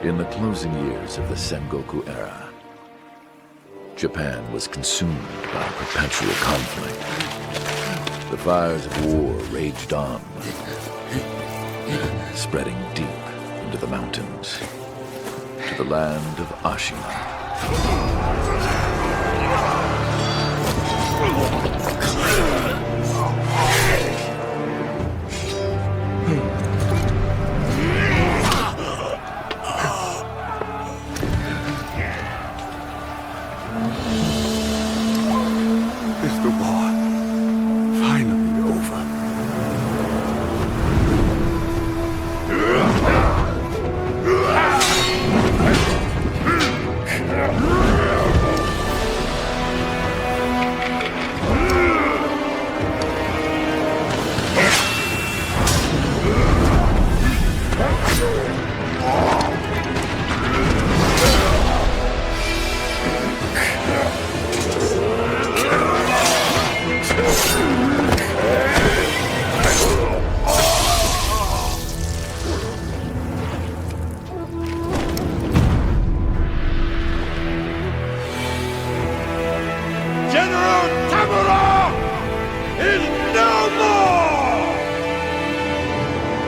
In the closing years of the Sengoku era, Japan was consumed by perpetual conflict. The fires of war raged on, spreading deep into the mountains, to the land of Ashina. Is the war finally over?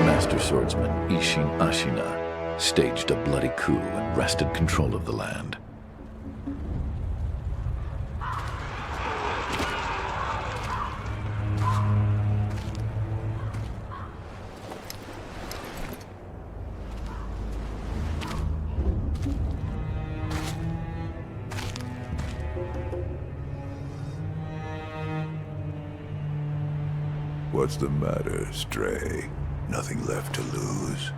Master swordsman Ashina staged a bloody coup and wrested control of the land. What's the matter, Stray? Nothing left to lose?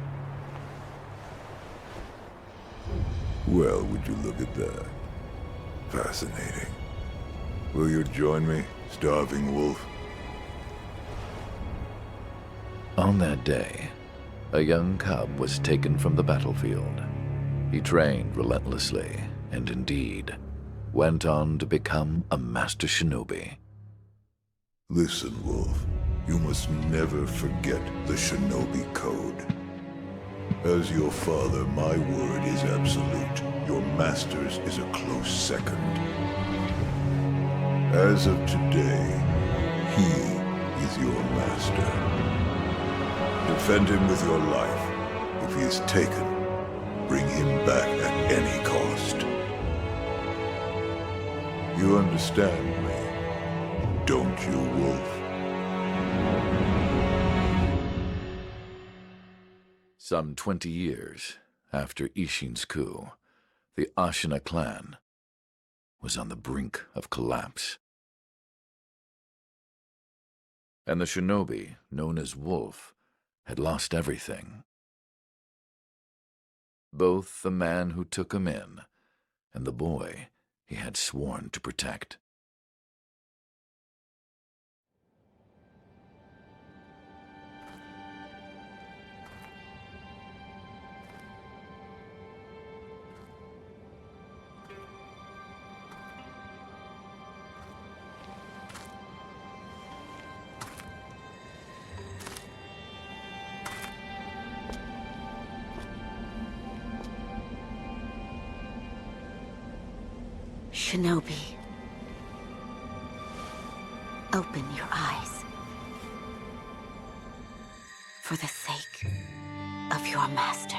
Well, would you look at that? Fascinating. Will you join me, starving wolf? On that day, a young cub was taken from the battlefield. He trained relentlessly, and indeed, went on to become a master shinobi. Listen, Wolf. You must never forget the Shinobi Code. As your father, my word is absolute. Your master's is a close second. As of today, he is your master. Defend him with your life. If he is taken, bring him back at any cost. You understand me, don't you, Wolf? Some 20 years after Ishin's coup, the Ashina clan was on the brink of collapse. And the shinobi, known as Wolf, had lost everything. Both the man who took him in and the boy he had sworn to protect. Shinobi, open your eyes. For the sake of your master.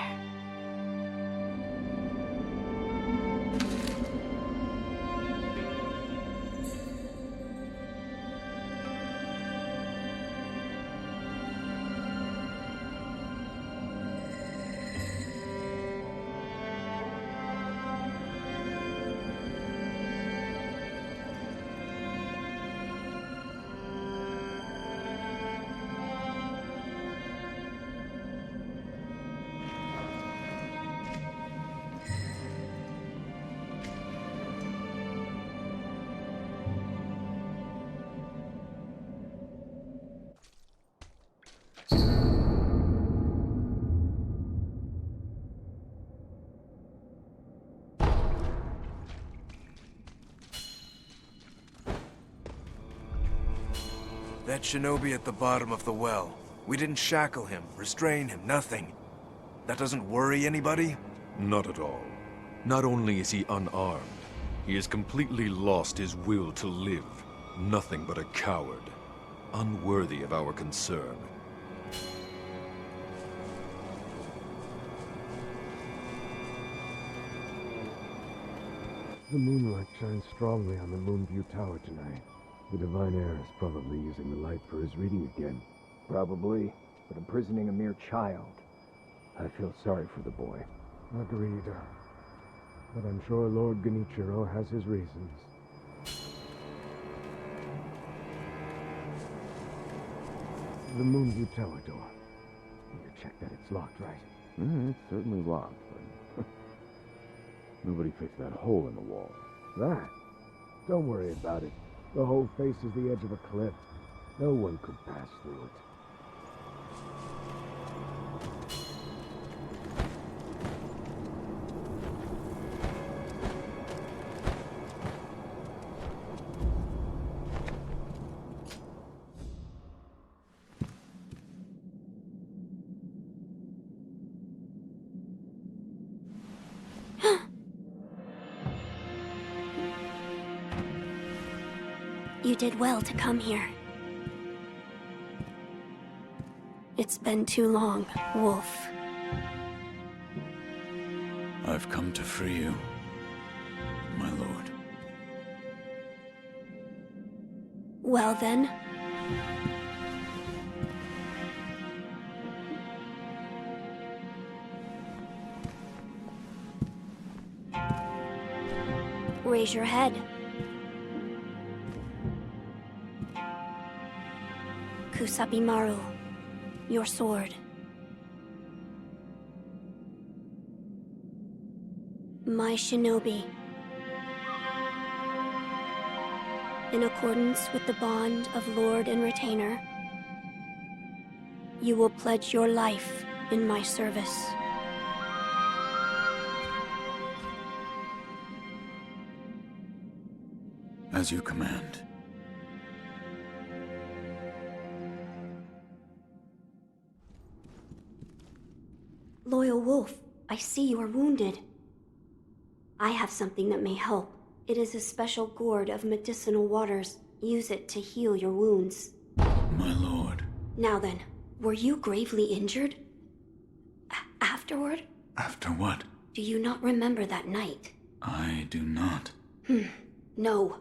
That shinobi at the bottom of the well. We didn't shackle him, restrain him, nothing. That doesn't worry anybody? Not at all. Not only is he unarmed, he has completely lost his will to live. Nothing but a coward, unworthy of our concern. The moonlight shines strongly on the Moonview Tower tonight. The Divine Heir is probably using the light for his reading again. Probably, but imprisoning a mere child. I feel sorry for the boy. Agreed. But I'm sure Lord Genichiro has his reasons. The Moonview Tower door. Need to check that it's locked, right? It's certainly locked, but nobody fixed that hole in the wall. That? Don't worry about it. The hole faces the edge of a cliff. No one could pass through it. You did well to come here. It's been too long, Wolf. I've come to free you, my lord. Well then. Raise your head. Kusabimaru, your sword. My shinobi. In accordance with the bond of lord and retainer, you will pledge your life in my service. As you command. Loyal Wolf, I see you are wounded. I have something that may help. It is a special gourd of medicinal waters. Use it to heal your wounds. My lord. Now then, were you gravely injured? Afterward? After what? Do you not remember that night? I do not. No.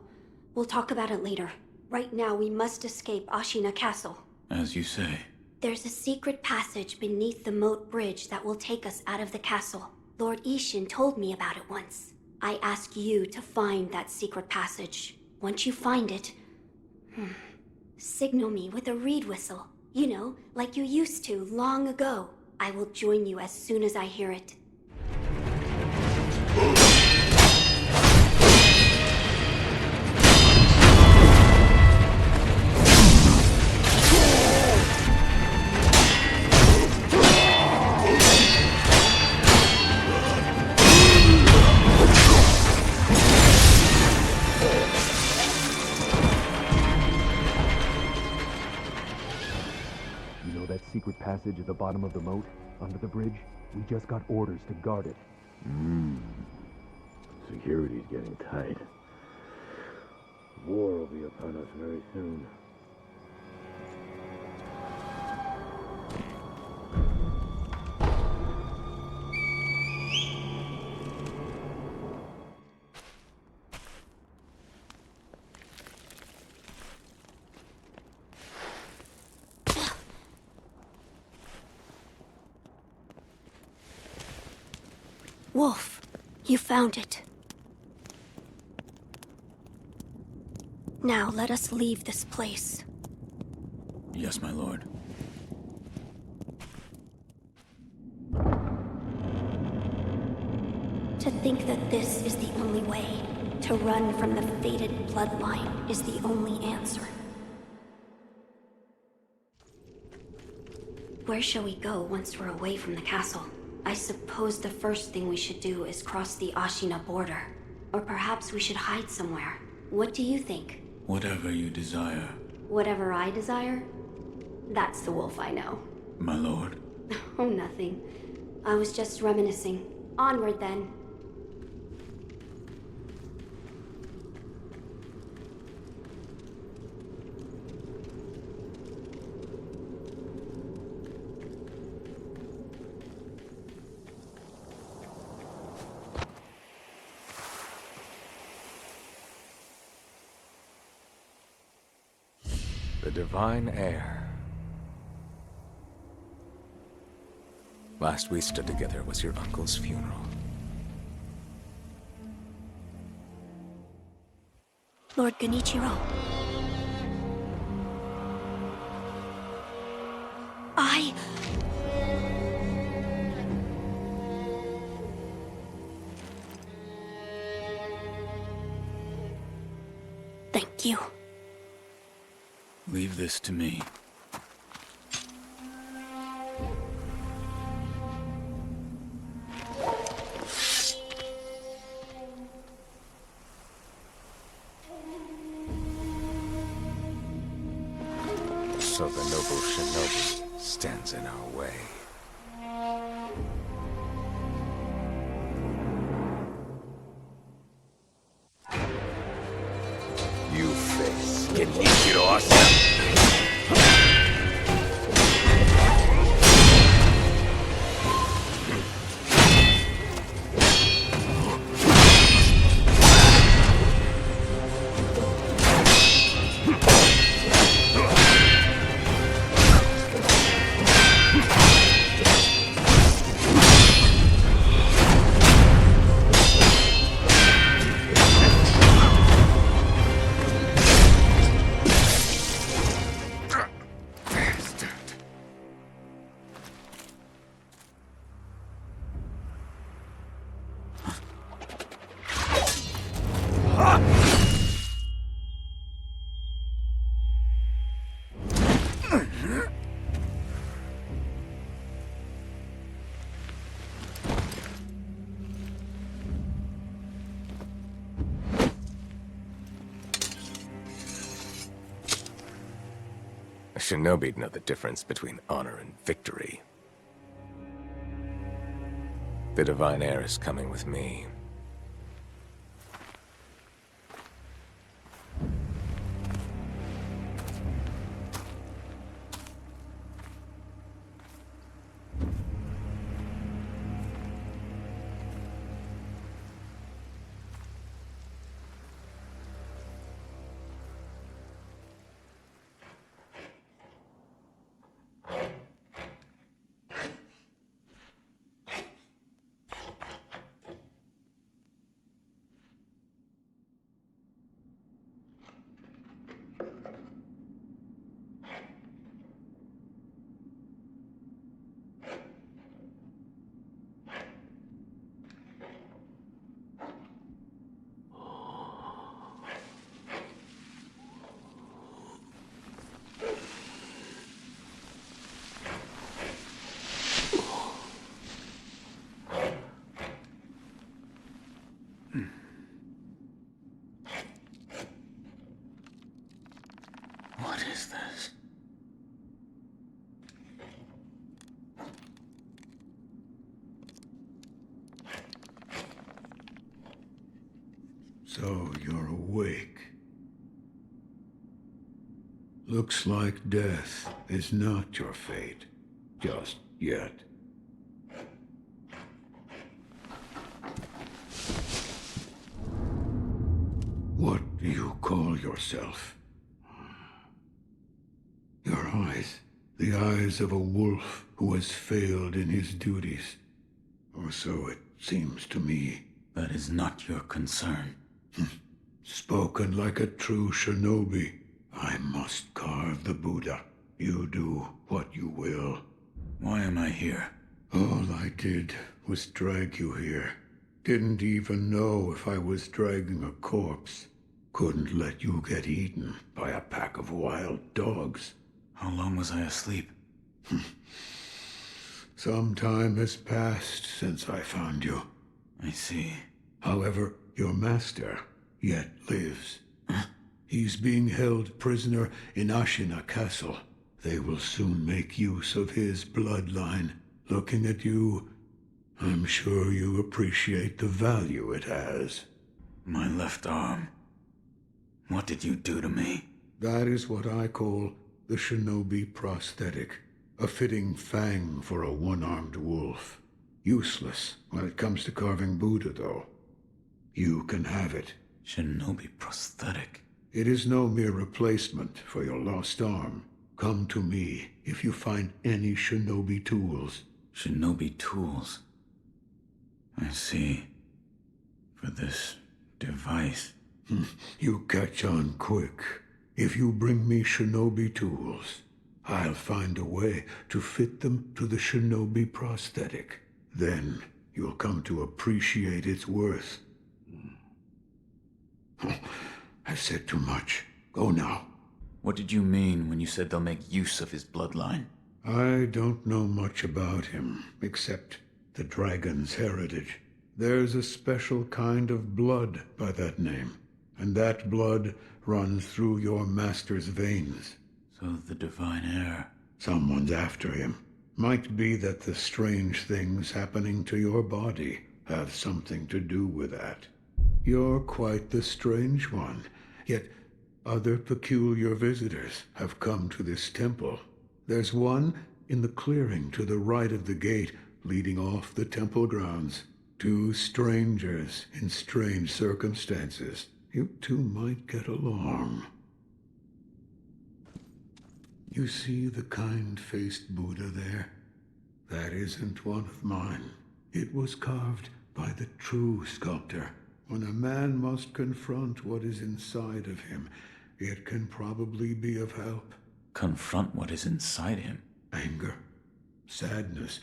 We'll talk about it later. Right now, we must escape Ashina Castle. As you say. There's a secret passage beneath the moat bridge that will take us out of the castle. Lord Ishin told me about it once. I ask you to find that secret passage. Once you find it, signal me with a reed whistle. You know, like you used to long ago. I will join you as soon as I hear it. Secret passage at the bottom of the moat, under the bridge. We just got orders to guard it. Security's getting tight. War will be upon us very soon. Wolf, you found it. Now let us leave this place. Yes, my lord. To think that this is the only way, to run from the fated bloodline, is the only answer. Where shall we go once we're away from the castle? I suppose the first thing we should do is cross the Ashina border. Or perhaps we should hide somewhere. What do you think? Whatever you desire. Whatever I desire? That's the wolf I know. My lord. Oh, nothing. I was just reminiscing. Onward, then. The Divine Heir. Last we stood together was your uncle's funeral. Lord Genichiro. Thank you. Leave this to me. So the noble Shinobi stands in our way. You face Genichiro Ashina. A shinobi'd know the difference between honor and victory. The Divine Heir is coming with me. What is this? So you're awake. Looks like death is not your fate. Just yet. What do you call yourself? Your eyes. The eyes of a wolf who has failed in his duties. Or so it seems to me. That is not your concern. Spoken like a true shinobi. I must carve the Buddha. You do what you will. Why am I here? All I did was drag you here. Didn't even know if I was dragging a corpse. Couldn't let you get eaten by a pack of wild dogs. How long was I asleep? Some time has passed since I found you. I see. However, your master yet lives. He's being held prisoner in Ashina Castle. They will soon make use of his bloodline. Looking at you, I'm I'm sure you appreciate the value it has. My left arm. What did you do to me? That is what I call the Shinobi prosthetic. A fitting fang for a one-armed wolf. Useless when it comes to carving Buddha, though. You can have it. Shinobi prosthetic? It is no mere replacement for your lost arm. Come to me if you find any Shinobi tools. Shinobi tools? I see. For this device. You catch on quick. If you bring me Shinobi tools, I'll find a way to fit them to the Shinobi prosthetic. Then you'll come to appreciate its worth. I've said too much. Go now. What did you mean when you said they'll make use of his bloodline? I don't know much about him, except the dragon's heritage. There's a special kind of blood by that name, and that blood runs through your master's veins. So the divine heir... Someone's after him. Might be that the strange things happening to your body have something to do with that. You're quite the strange one, yet other peculiar visitors have come to this temple. There's one in the clearing to the right of the gate leading off the temple grounds. 2 strangers in strange circumstances. You two might get along. You see the kind-faced Buddha there? That isn't one of mine. It was carved by the true sculptor. When a man must confront what is inside of him, it can probably be of help. Confront what is inside him? Anger, sadness,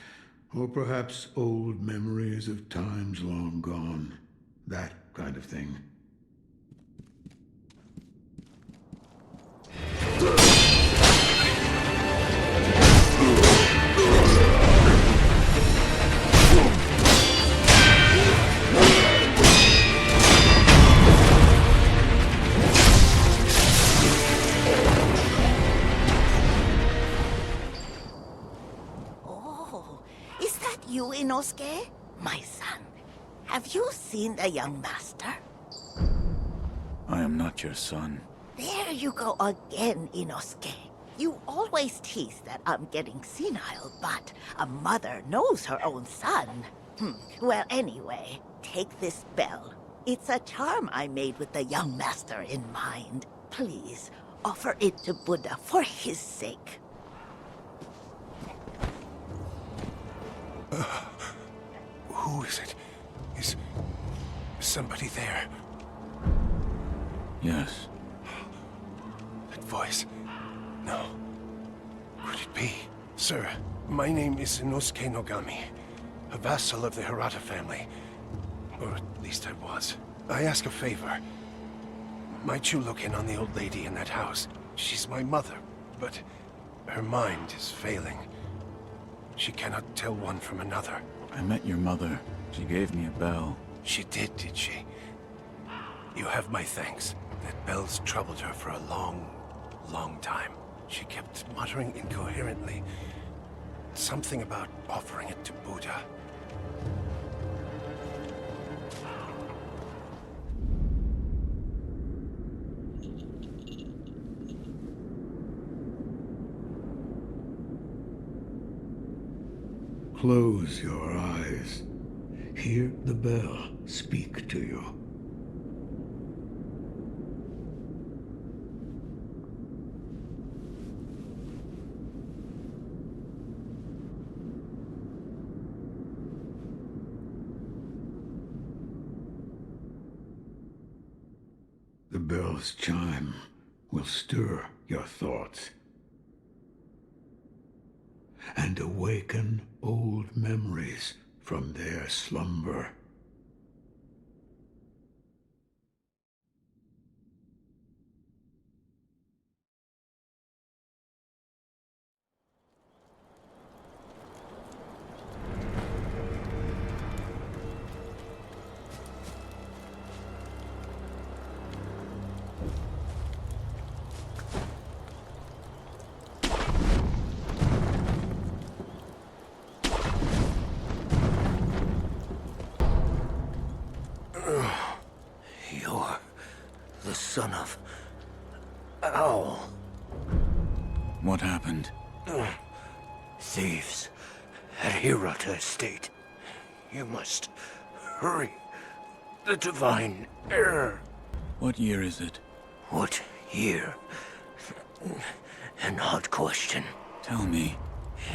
or perhaps old memories of times long gone. That kind of thing. You, Inosuke? My son, have you seen the young master? I am not your son. There you go again, Inosuke. You always tease that I'm getting senile, but a mother knows her own son. Well, anyway, take this bell. It's a charm I made with the young master in mind. Please, offer it to Buddha for his sake. Who is it? Is somebody there? Yes. That voice. No. Could it be? Sir, my name is Inosuke Nogami, a vassal of the Hirata family. Or at least I was. I ask a favor. Might you look in on the old lady in that house? She's my mother, but her mind is failing. She cannot tell one from another. I met your mother. She gave me a bell. She did she? You have my thanks. That bell's troubled her for a long, long time. She kept muttering incoherently. Something about offering it to Buddha. Close your eyes. Hear the bell speak to you. The bell's chime will stir your thoughts and awaken old memories from their slumber. You're the son of... Owl. What happened? Thieves at Hirata Estate. You must hurry. The divine heir. What year is it? What year? An odd question. Tell me.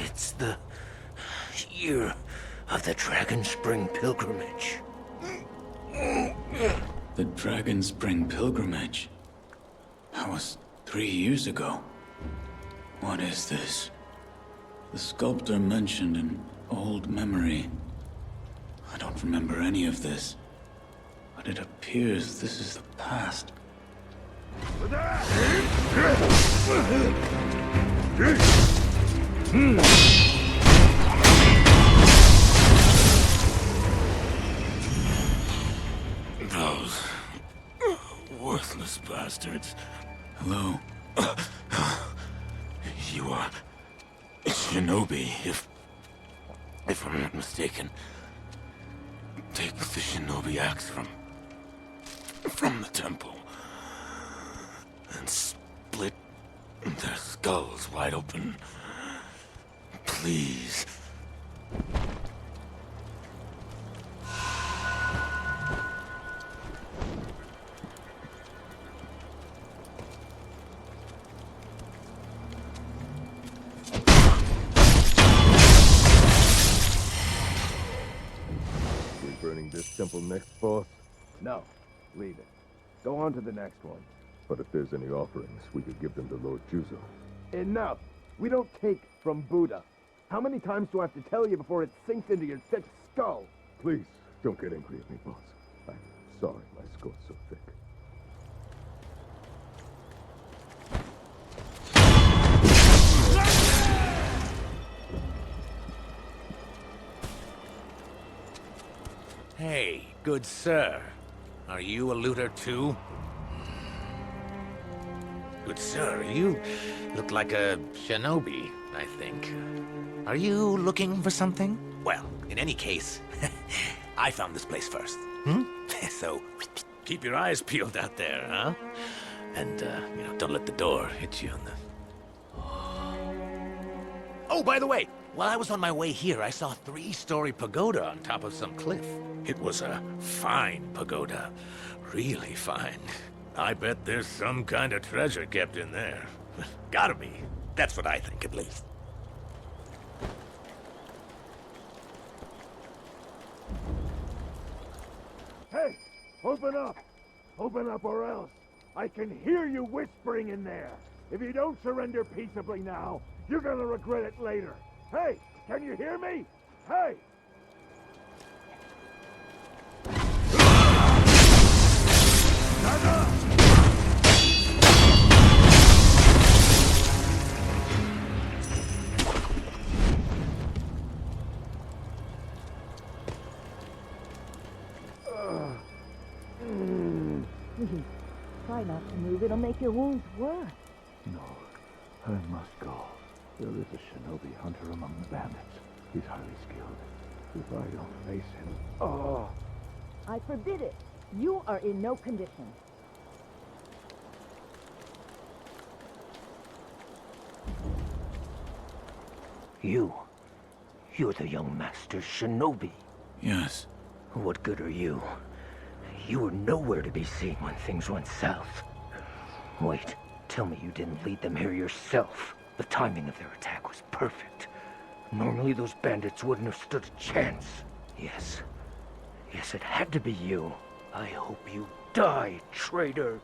It's the year of the Dragon Spring pilgrimage. The Dragon Spring pilgrimage? That was 3 years ago. What is this? The sculptor mentioned an old memory. I don't remember any of this. But it appears this is the past. Those worthless bastards. Hello? You are Shinobi, if I'm not mistaken. Take the Shinobi axe from the temple and split their skulls wide open. Please. Burning this temple next, boss? No, leave it. Go on to the next one. But if there's any offerings, we could give them to Lord Juzo. Enough! We don't take from Buddha. How many times do I have to tell you before it sinks into your thick skull? Please, don't get angry at me, boss. I'm sorry my skull's so thick. Hey, good sir. Are you a looter too? Good sir, you look like a shinobi, I think. Are you looking for something? Well, in any case, I found this place first. So, keep your eyes peeled out there, huh? And, don't let the door hit you on the... Oh, by the way, while I was on my way here, I saw a 3-story pagoda on top of some cliff. It was a fine pagoda. Really fine. I bet there's some kind of treasure kept in there. Gotta be. That's what I think, at least. Hey! Open up! Open up or else! I can hear you whispering in there! If you don't surrender peaceably now, you're gonna regret it later! Hey! Can you hear me? Hey! Shut up! Please, try not to move. It'll make your wounds worse. No, I must go. There is a shinobi hunter among the bandits. He's highly skilled. If I don't face him... Oh! I forbid it. You are in no condition. You're the young master's shinobi. Yes. What good are you? You were nowhere to be seen when things went south. Wait, tell me you didn't lead them here yourself. The timing of their attack was perfect. Normally those bandits wouldn't have stood a chance. Yes, it had to be you. I hope you die, traitor.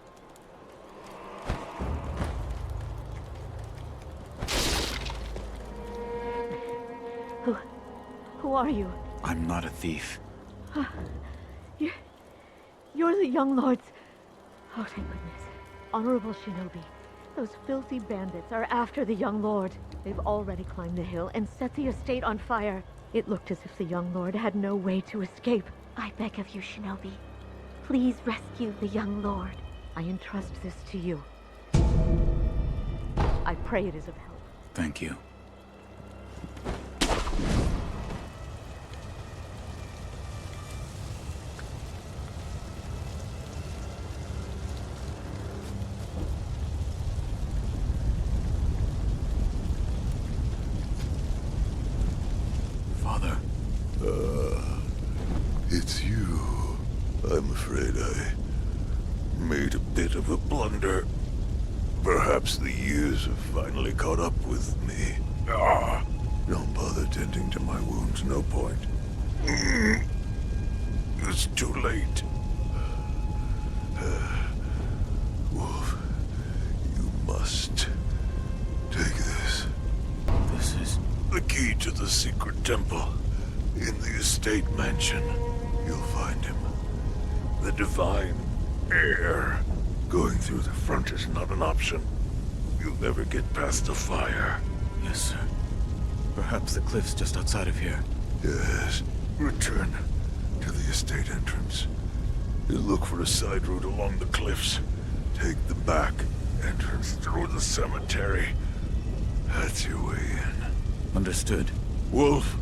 Who are you? I'm not a thief. You're the young lords. Oh, thank goodness. Honorable Shinobi, those filthy bandits are after the young lord. They've already climbed the hill and set the estate on fire. It looked as if the young lord had no way to escape. I beg of you, Shinobi. Please rescue the young lord. I entrust this to you. I pray it is of help. Thank you. I'm afraid I made a bit of a blunder. Perhaps the years have finally caught up with me. Don't bother tending to my wounds, no point. It's too late. Wolf, you must take this. This is... The key to the secret temple. In the estate mansion. You'll find him. The divine Heir. Going through the front is not an option. You'll never get past the fire. Yes, sir. Perhaps the cliff's just outside of here. Yes. Return to the estate entrance. You look for a side route along the cliffs. Take the back entrance through the cemetery. That's your way in. Understood. Wolf,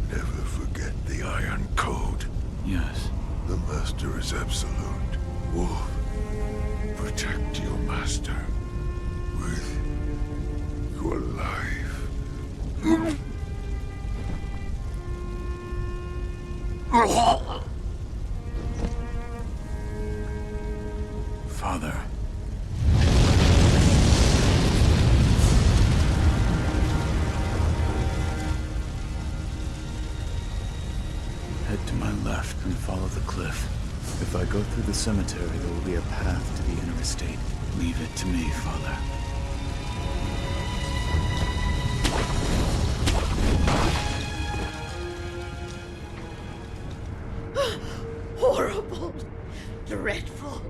never forget the Iron Code. Yes. The Master is absolute. Wolf, protect your Master with your life. Father. Head to my left and follow the cliff. If I go through the cemetery, there will be a path to the inner estate. Leave it to me, Father. Horrible. Dreadful.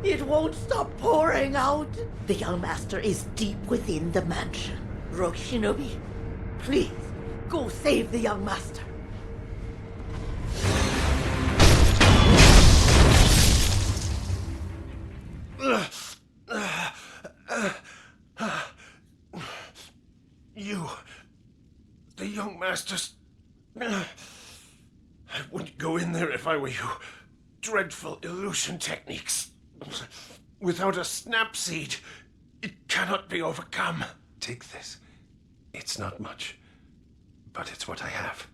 It won't stop pouring out. The young master is deep within the mansion. Rogue Shinobi, please, go save the young master. You... the young masters... I wouldn't go in there if I were you. Dreadful illusion techniques. Without a snap seed, it cannot be overcome. Take this. It's not much, but it's what I have.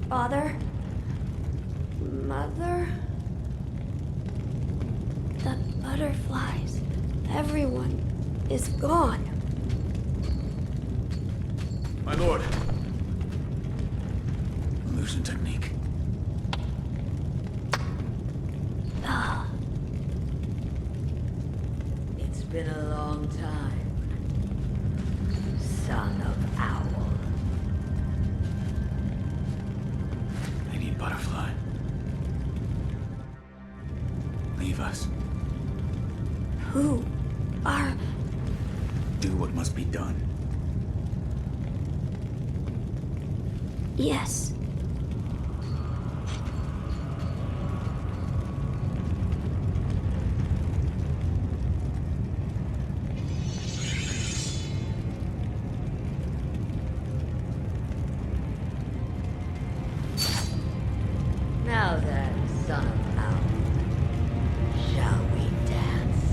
Father? Mother? The butterflies. Everyone is gone. My lord. Illusion technique. Ah. It's been a long time, son of Owl. I need butterfly. Leave us. Who are... Do what must be done. Yes. Now then, son of Owl, shall we dance?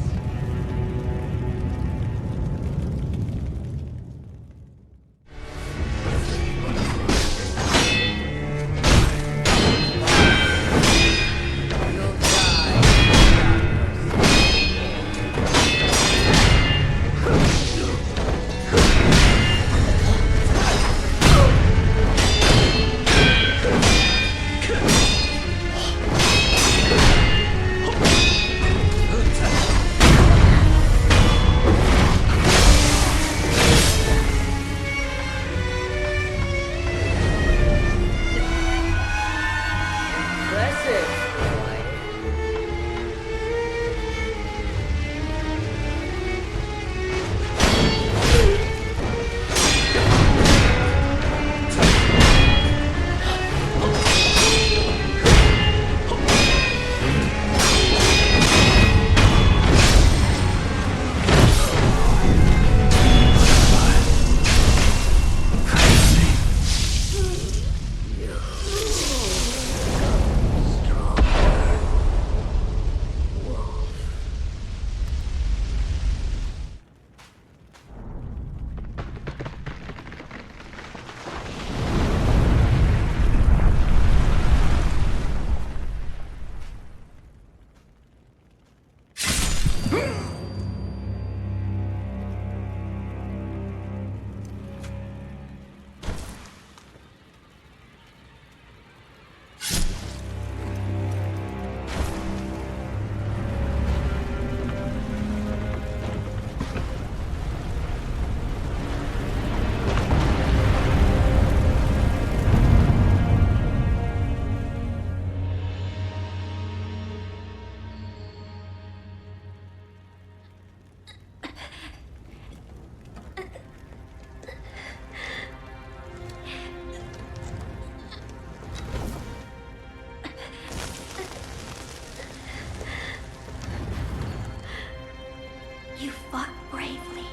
You fought bravely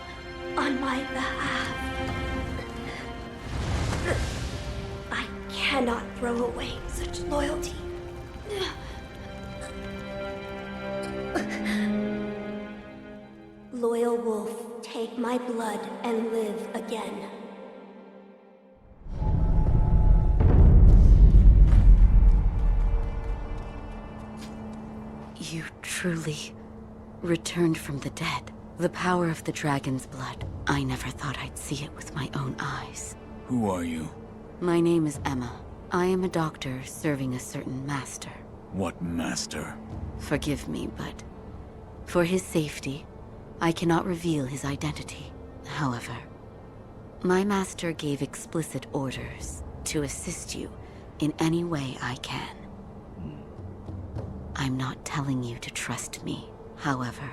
on my behalf. I cannot throw away such loyalty. Loyal wolf, take my blood and live again. You truly returned from the dead. The power of the dragon's blood. I never thought I'd see it with my own eyes. Who are you? My name is Emma. I am a doctor serving a certain master. What master? Forgive me, but for his safety, I cannot reveal his identity. However, my master gave explicit orders to assist you in any way I can. I'm not telling you to trust me. However,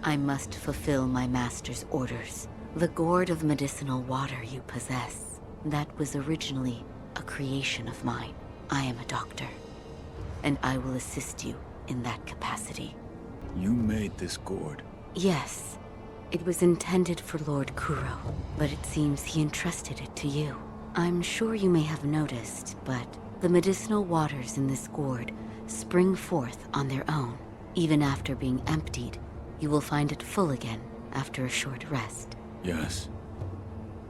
I must fulfill my master's orders. The gourd of medicinal water you possess, that was originally a creation of mine. I am a doctor, and I will assist you in that capacity. You made this gourd? Yes. It was intended for Lord Kuro, but it seems he entrusted it to you. I'm sure you may have noticed, but the medicinal waters in this gourd spring forth on their own. Even after being emptied, you will find it full again after a short rest. Yes.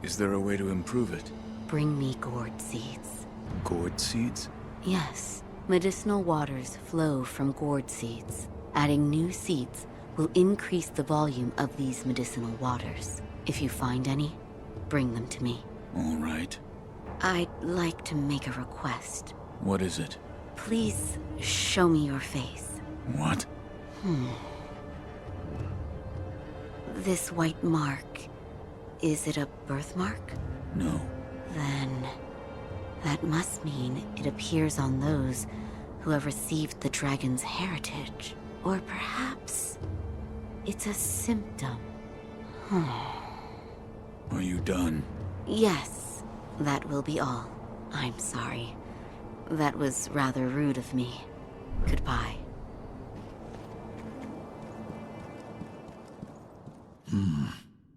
Is there a way to improve it? Bring me gourd seeds. Gourd seeds? Yes. Medicinal waters flow from gourd seeds. Adding new seeds will increase the volume of these medicinal waters. If you find any, bring them to me. All right. I'd like to make a request. What is it? Please show me your face. What? This white mark, is it a birthmark? No. Then that must mean it appears on those who have received the dragon's heritage. Or perhaps it's a symptom. Are you done? Yes, that will be all. I'm sorry. That was rather rude of me. Goodbye.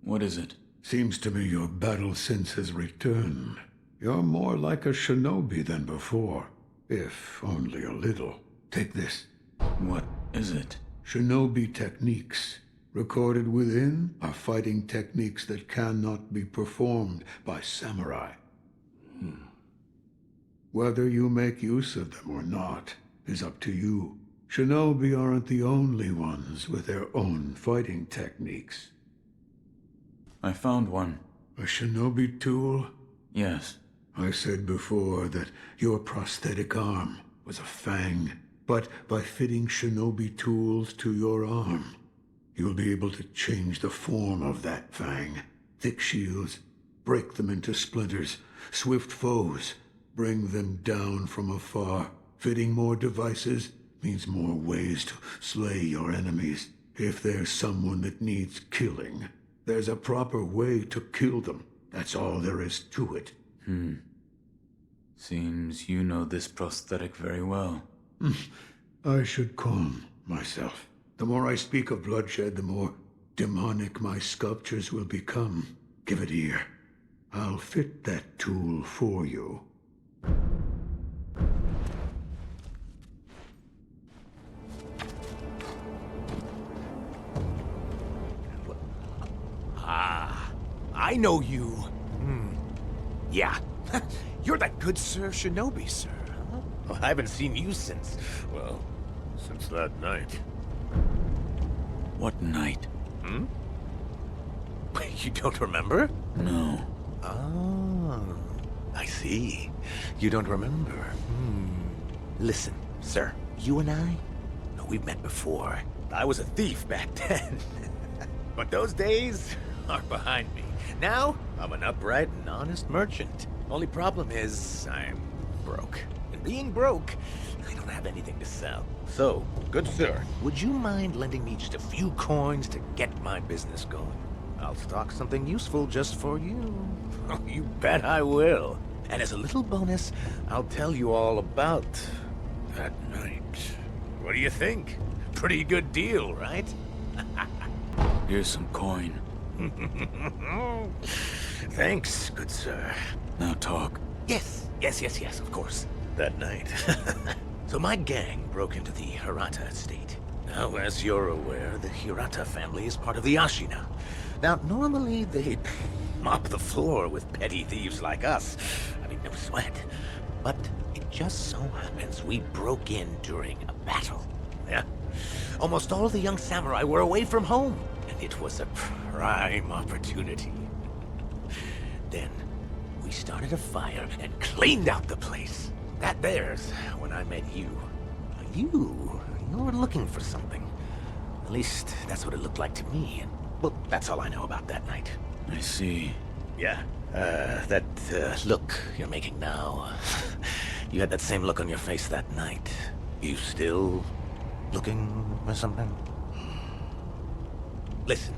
What is it? Seems to me your battle sense has returned. You're more like a shinobi than before, if only a little. Take this. What is it? Shinobi techniques. Recorded within are fighting techniques that cannot be performed by samurai. Whether you make use of them or not is up to you. Shinobi aren't the only ones with their own fighting techniques. I found one. A shinobi tool? Yes. I said before that your prosthetic arm was a fang, but by fitting shinobi tools to your arm, you'll be able to change the form of that fang. Thick shields, break them into splinters. Swift foes, bring them down from afar. Fitting more devices means more ways to slay your enemies. If there's someone that needs killing, there's a proper way to kill them. That's all there is to it. Seems you know this prosthetic very well. I should calm myself. The more I speak of bloodshed, the more demonic my sculptures will become. Give it ear. I'll fit that tool for you. I know you. Yeah. You're that good Sir Shinobi, sir. Huh? Well, I haven't seen you since, well, since that night. What What night? Hmm? You don't remember? No. Oh, I see. You don't remember. Listen, sir, you and I, we've met before. I was a thief back then. But those days are behind me. Now, I'm an upright and honest merchant. Only problem is, I'm broke. And being broke, I don't have anything to sell. So, good sir, would you mind lending me just a few coins to get my business going? I'll stock something useful just for you. Oh, you bet I will. And as a little bonus, I'll tell you all about that night. What do you think? Pretty good deal, right? Here's some coin. Thanks, good sir. Now talk. Yes, of course. That night. So my gang broke into the Hirata Estate. Now, as you're aware, the Hirata family is part of the Ashina. Now, normally they'd mop the floor with petty thieves like us. I mean, no sweat. But it just so happens we broke in during a battle. Yeah. Almost all of the young samurai were away from home, and it was a prime opportunity. Then, we started a fire and cleaned out the place. That there's when I met you. You were looking for something. At least, that's what it looked like to me. And, well, that's all I know about that night. I see. Yeah, that look you're making now. You had that same look on your face that night. You still looking for something? Listen,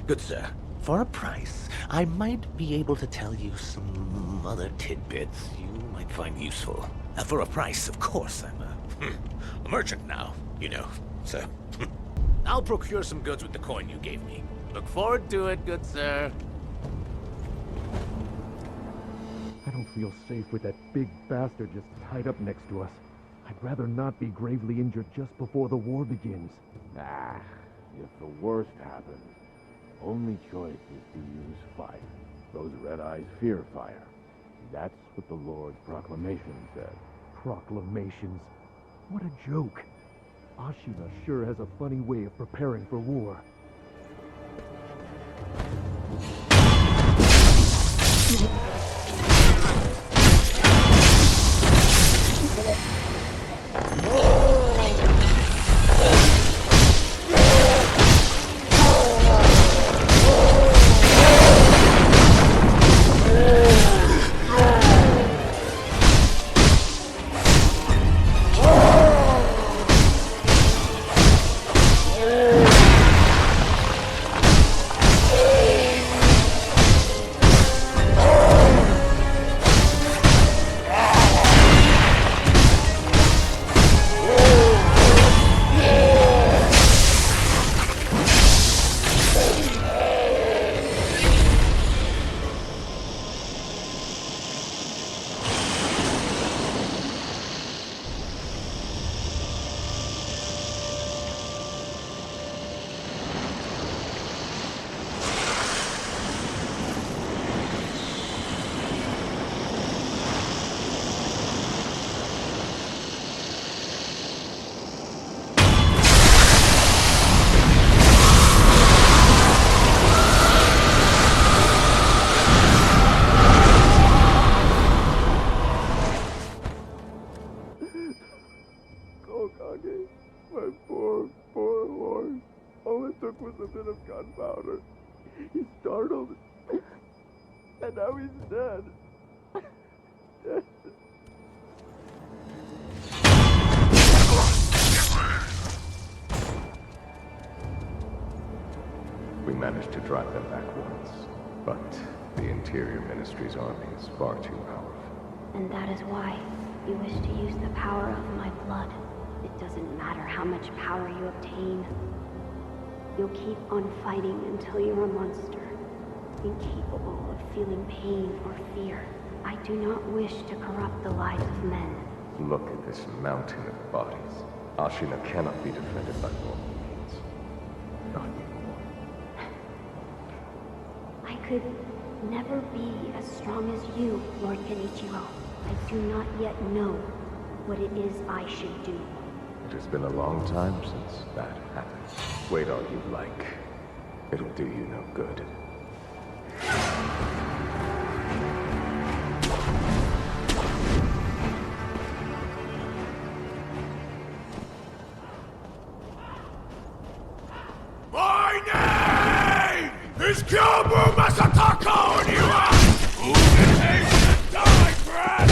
good sir. For a price, I might be able to tell you some other tidbits you might find useful. For a price, of course. I'm a merchant now, you know, so... I'll procure some goods with the coin you gave me. Look forward to it, good sir. I don't feel safe with that big bastard just tied up next to us. I'd rather not be gravely injured just before the war begins. Ah, if the worst happens, only choice is to use fire. Those red eyes fear fire. That's what the Lord's proclamation said. Proclamations? What a joke. Ashina sure has a funny way of preparing for war. My poor horse. All it took was a bit of gunpowder. He startled, and now he's dead. We managed to drive them back once, but the Interior Ministry's army is far too powerful. And that is why you wish to use the power of my blood. It doesn't matter how much power you obtain. You'll keep on fighting until you're a monster, incapable of feeling pain or fear. I do not wish to corrupt the lives of men. Look at this mountain of bodies. Ashina cannot be defended by normal means. Not anymore. I could never be as strong as you, Lord Genichiro. I do not yet know what it is I should do. It has been a long time since that happened. Wait all you like. It'll do you no good. My name is Kyobu Masataka, and you are who takes the die breath!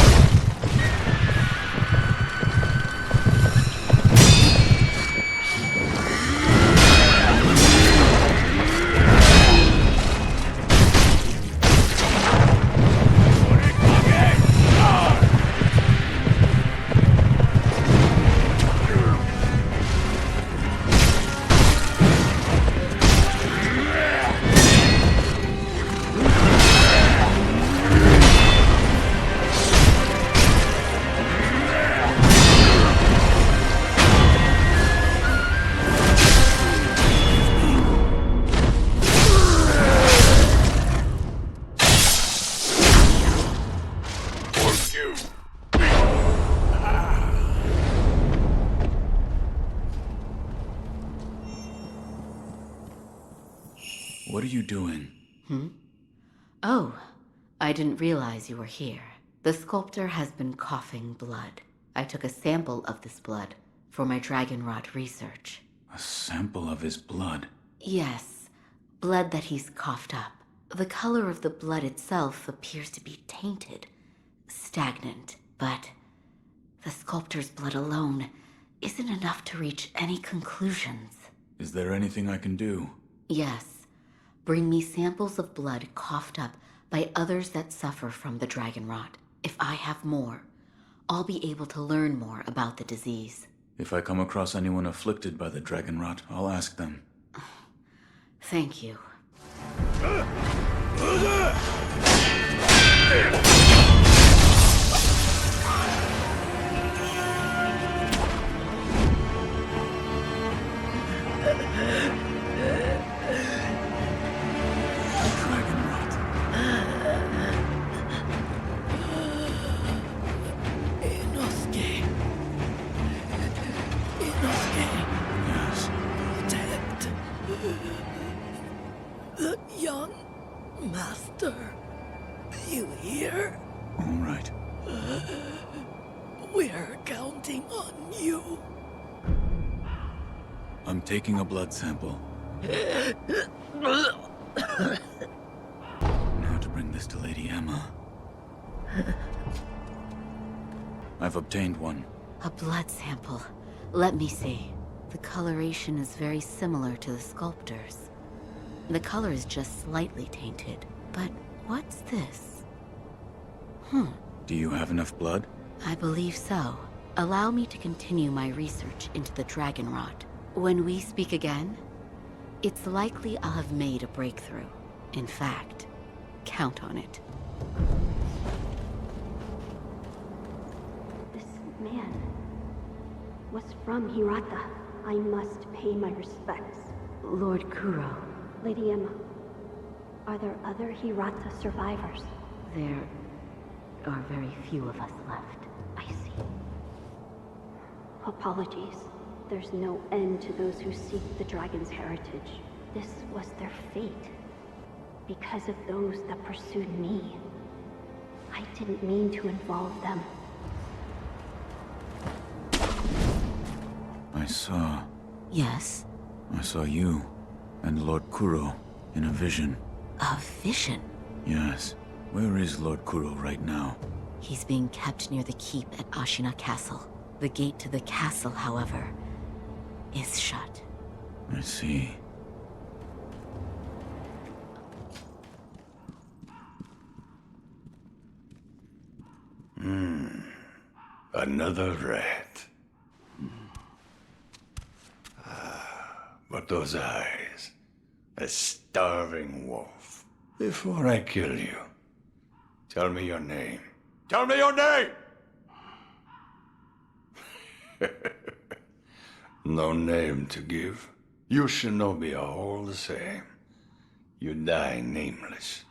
What are you doing? Oh, I didn't realize you were here. The sculptor has been coughing blood. I took a sample of this blood for my dragon rot research. A sample of his blood? Yes, blood that he's coughed up. The color of the blood itself appears to be tainted, stagnant, but the sculptor's blood alone isn't enough to reach any conclusions. Is there anything I can do? Yes. Bring me samples of blood coughed up by others that suffer from the dragon rot. If I have more, I'll be able to learn more about the disease. If I come across anyone afflicted by the dragon rot, I'll ask them. Thank you. The young master. You here? All right. We're counting on you. I'm taking a blood sample. Now to bring this to Lady Emma. I've obtained one. A blood sample. Let me see. The coloration is very similar to the sculptor's. The color is just slightly tainted. But what's this? Do you have enough blood? I believe so. Allow me to continue my research into the dragon rot. When we speak again, it's likely I'll have made a breakthrough. In fact, count on it. This man was from Hirata. I must pay my respects. Lord Kuro. Lady Emma, are there other Hirata survivors? There are very few of us left. I see. Apologies. There's no end to those who seek the dragon's heritage. This was their fate. Because of those that pursued me. I didn't mean to involve them. I saw... Yes? I saw you and Lord Kuro in a vision. A vision? Yes. Where is Lord Kuro right now? He's being kept near the keep at Ashina Castle. The gate to the castle, however, is shut. I see. Another rat. But those eyes. A starving wolf. Before I kill you, tell me your name. Tell me your name! No name to give. You shinobi are all the same. You die nameless,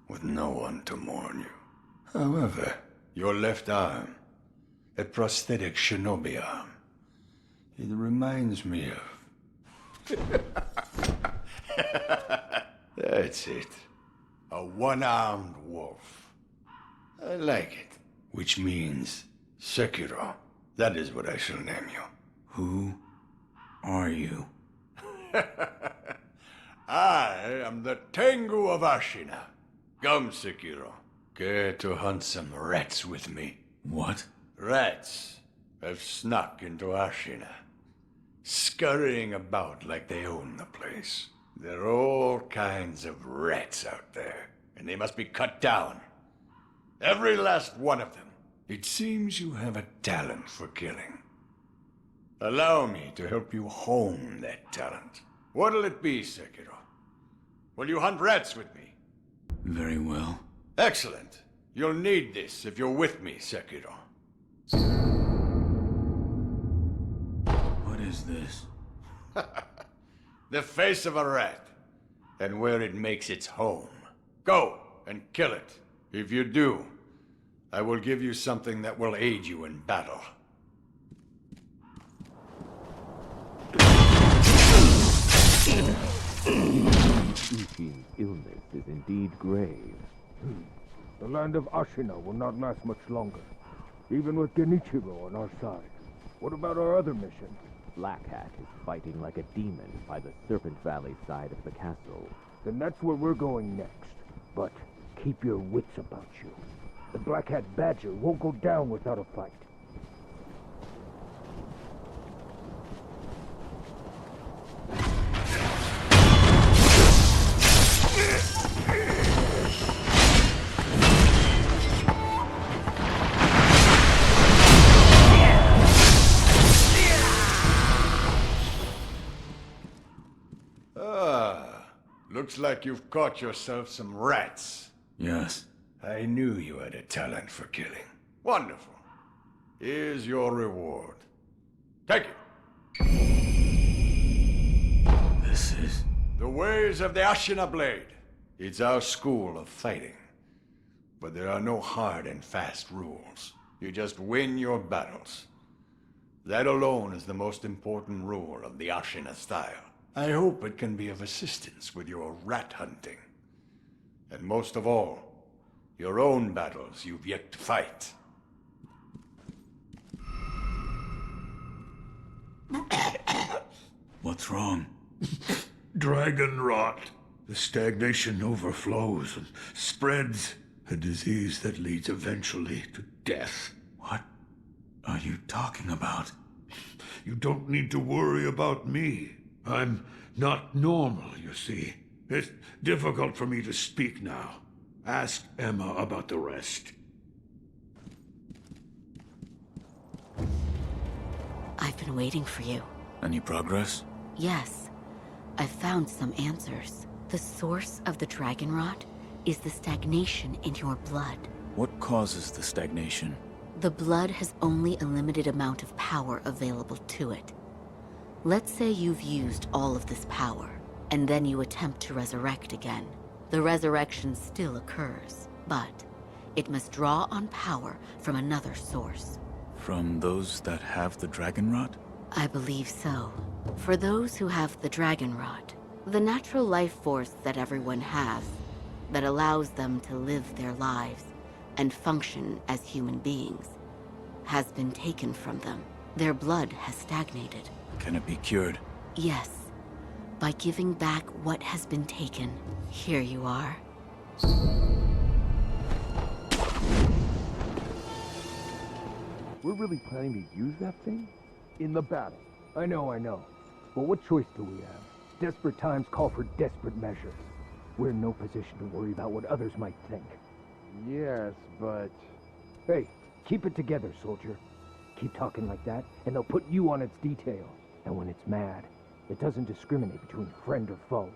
with no one to mourn you. However, your left arm, a prosthetic shinobi arm, it reminds me of That's it. A one-armed wolf. I like it. Which means Sekiro. That is what I shall name you. Who are you? I am the Tengu of Ashina. Come, Sekiro. Care to hunt some rats with me? What? Rats have snuck into Ashina, scurrying about like they own the place. There are all kinds of rats out there, and they must be cut down. Every last one of them. It seems you have a talent for killing. Allow me to help you hone that talent. What'll it be, Sekiro? Will you hunt rats with me? Very well. Excellent. You'll need this if you're with me, Sekiro. What is this? The face of a rat, and where it makes its home. Go and kill it. If you do, I will give you something that will aid you in battle. Ishin's illness is indeed grave. The land of Ashina will not last much longer, even with Genichiro on our side. What about our other mission? Black Hat is fighting like a demon by the Serpent Valley side of the castle. Then that's where we're going next. But keep your wits about you. The Black Hat Badger won't go down without a fight. Looks like you've caught yourself some rats. Yes. I knew you had a talent for killing. Wonderful. Here's your reward. Take it. This is... The ways of the Ashina Blade. It's our school of fighting. But there are no hard and fast rules. You just win your battles. That alone is the most important rule of the Ashina style. I hope it can be of assistance with your rat hunting. And most of all, your own battles you've yet to fight. What's wrong? Dragon rot. The stagnation overflows and spreads. A disease that leads eventually to death. What are you talking about? You don't need to worry about me. I'm not normal, you see. It's difficult for me to speak now. Ask Emma about the rest. I've been waiting for you. Any progress? Yes. I've found some answers. The source of the dragon rot is the stagnation in your blood. What causes the stagnation? The blood has only a limited amount of power available to it. Let's say you've used all of this power, and then you attempt to resurrect again. The resurrection still occurs, but it must draw on power from another source. From those that have the dragon rot? I believe so. For those who have the dragon rot, the natural life force that everyone has, that allows them to live their lives and function as human beings, has been taken from them. Their blood has stagnated. Can it be cured? Yes. By giving back what has been taken. Here you are. We're really planning to use that thing? In the battle. I know. But what choice do we have? Desperate times call for desperate measures. We're in no position to worry about what others might think. Yes, but... Hey, keep it together, soldier. Keep talking like that, and they'll put you on its detail. And when it's mad, it doesn't discriminate between friend or foe.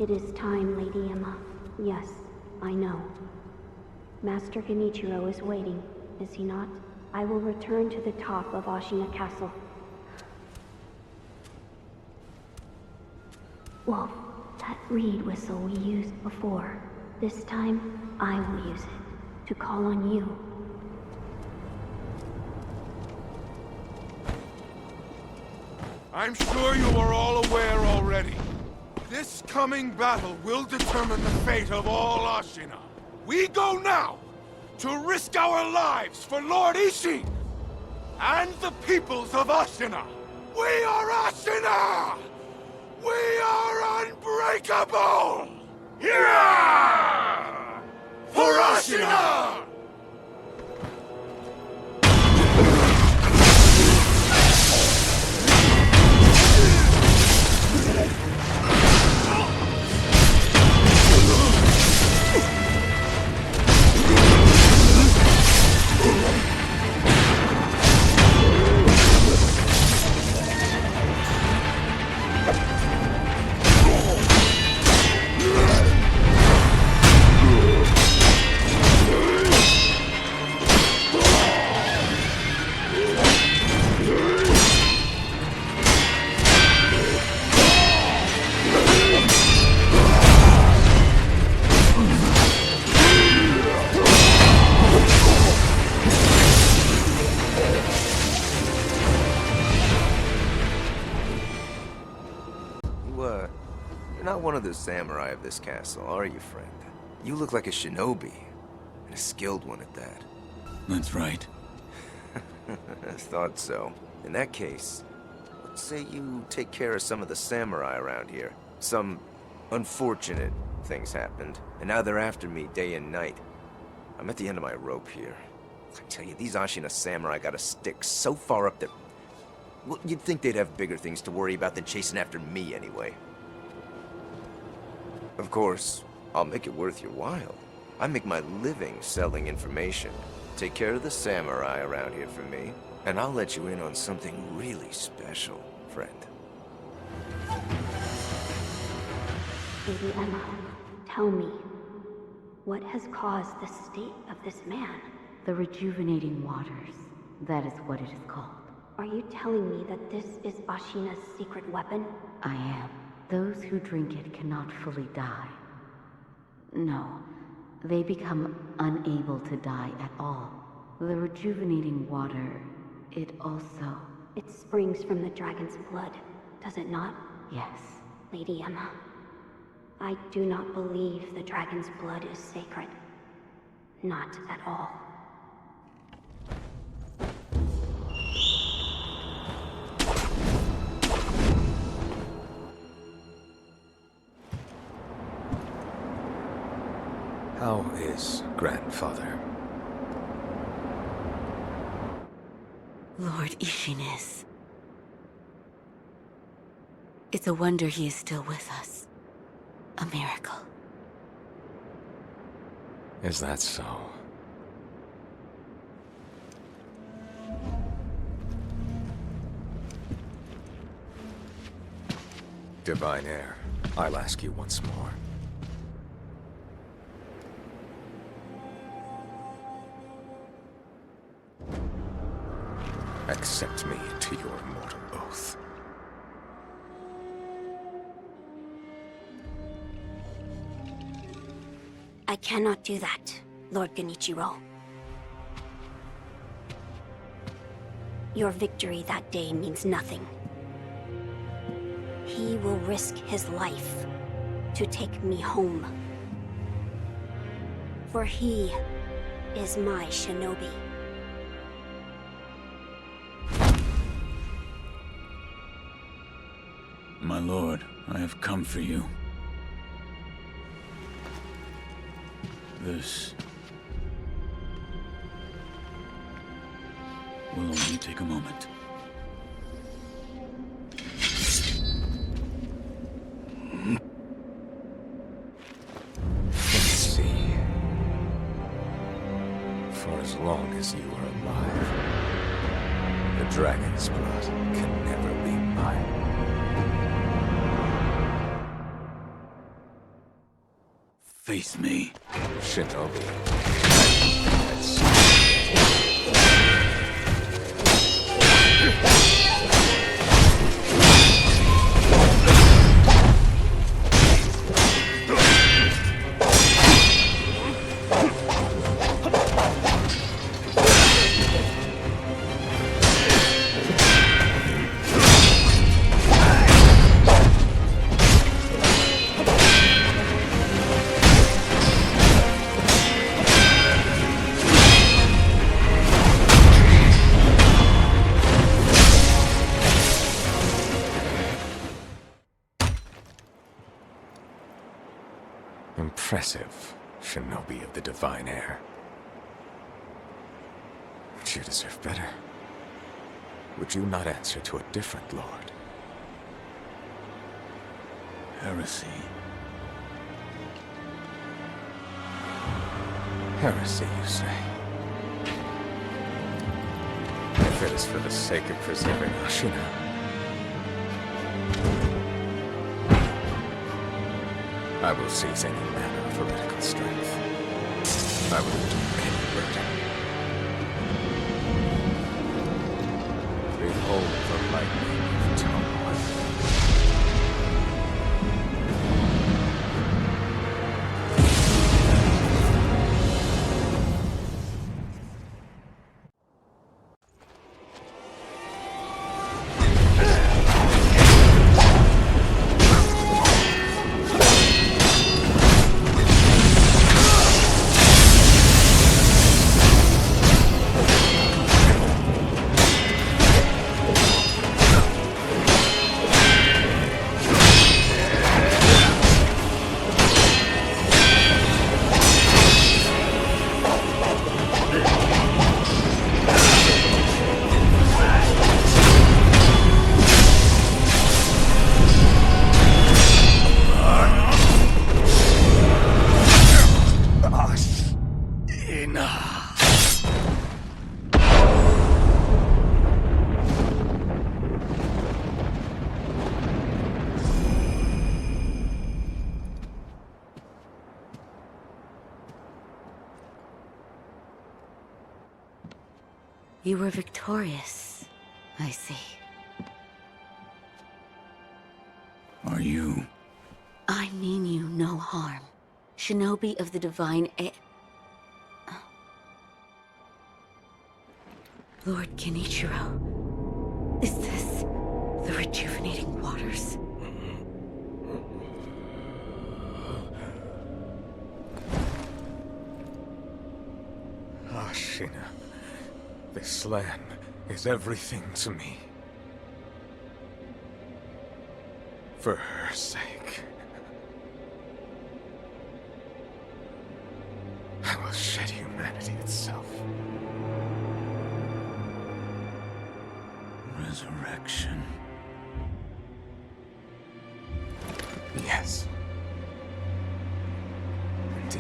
It is time, Lady Emma. Yes, I know. Master Genichiro is waiting, is he not? I will return to the top of Ashina Castle. Wolf, that reed whistle we used before. This time, I will use it to call on you. I'm sure you are all aware already. This coming battle will determine the fate of all Ashina. We go now to risk our lives for Lord Ishin and the peoples of Ashina. We are Ashina! We are unbreakable! Here! For Ashina! You're not one of the samurai of this castle, are you, friend? You look like a shinobi, and a skilled one at that. That's right. I thought so. In that case, let's say you take care of some of the samurai around here. Some unfortunate things happened, and now they're after me day and night. I'm at the end of my rope here. I tell you, these Ashina samurai got a stick so far up that... Well, you'd think they'd have bigger things to worry about than chasing after me anyway. Of course, I'll make it worth your while. I make my living selling information. Take care of the samurai around here for me, and I'll let you in on something really special, friend. Lady Emma, tell me, what has caused the state of this man? The rejuvenating waters. That is what it is called. Are you telling me that this is Ashina's secret weapon? I am. Those who drink it cannot fully die. No, they become unable to die at all. The rejuvenating water, it also... It springs from the dragon's blood, does it not? Yes. Lady Emma, I do not believe the dragon's blood is sacred. Not at all. How is grandfather? Lord Ishin is. It's a wonder he is still with us. A miracle. Is that so? Divine Heir, I'll ask you once more. Accept me to your immortal oath. I cannot do that, Lord Genichiro. Your victory that day means nothing. He will risk his life to take me home. For he is my shinobi. My lord, I have come for you. This will only take a moment. Let's see. For as long as you are alive, the dragon's blood can never be mine. face me. Shinobi. Impressive, Shinobi of the Divine Heir. But you deserve better. Would you not answer to a different lord? Heresy. Heresy, you say? If it is for the sake of preserving Ashina, I will seize any manner of heretical strength. I will endure any burden. Behold the lightning of Tomoe. You were victorious, I see. Are you? I mean you no harm. Shinobi of the Divine Heir. Lord Kenichiro, is this the rejuvenating waters? Ashina, this land is everything to me. For her sake, I will shed humanity itself. Resurrection. Yes. Indeed.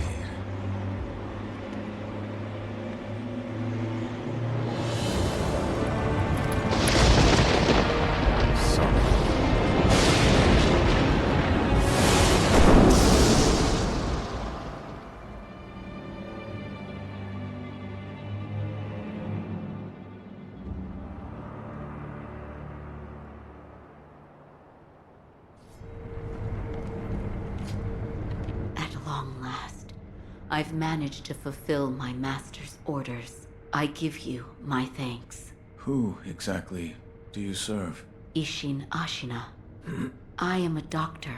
I've managed to fulfill my master's orders. I give you my thanks. Who exactly do you serve? Ishin Ashina. I am a doctor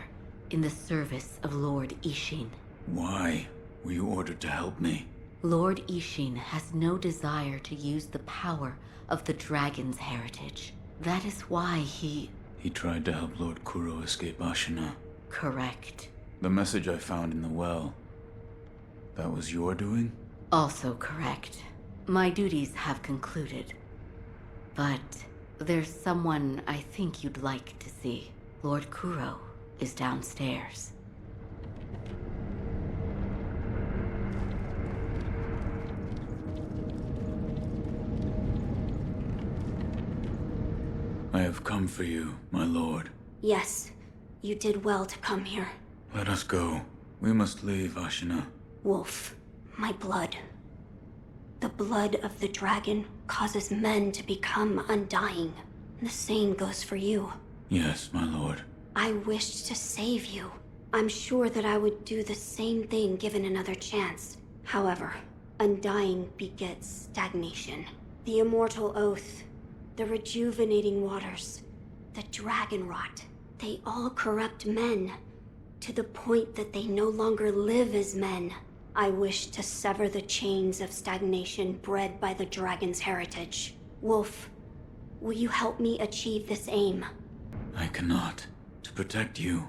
in the service of Lord Ishin. Why were you ordered to help me? Lord Ishin has no desire to use the power of the dragon's heritage. That is why he tried to help Lord Kuro escape Ashina. Correct. The message I found in the well, that was your doing? Also correct. My duties have concluded. But there's someone I think you'd like to see. Lord Kuro is downstairs. I have come for you, my lord. Yes, you did well to come here. Let us go. We must leave, Ashina. Wolf, my blood. The blood of the dragon causes men to become undying. The same goes for you. Yes, my lord. I wished to save you. I'm sure that I would do the same thing given another chance. However, undying begets stagnation. The immortal oath, the rejuvenating waters, the dragon rot, they all corrupt men, to the point that they no longer live as men. I wish to sever the chains of stagnation bred by the dragon's heritage. Wolf, will you help me achieve this aim? I cannot. To protect you,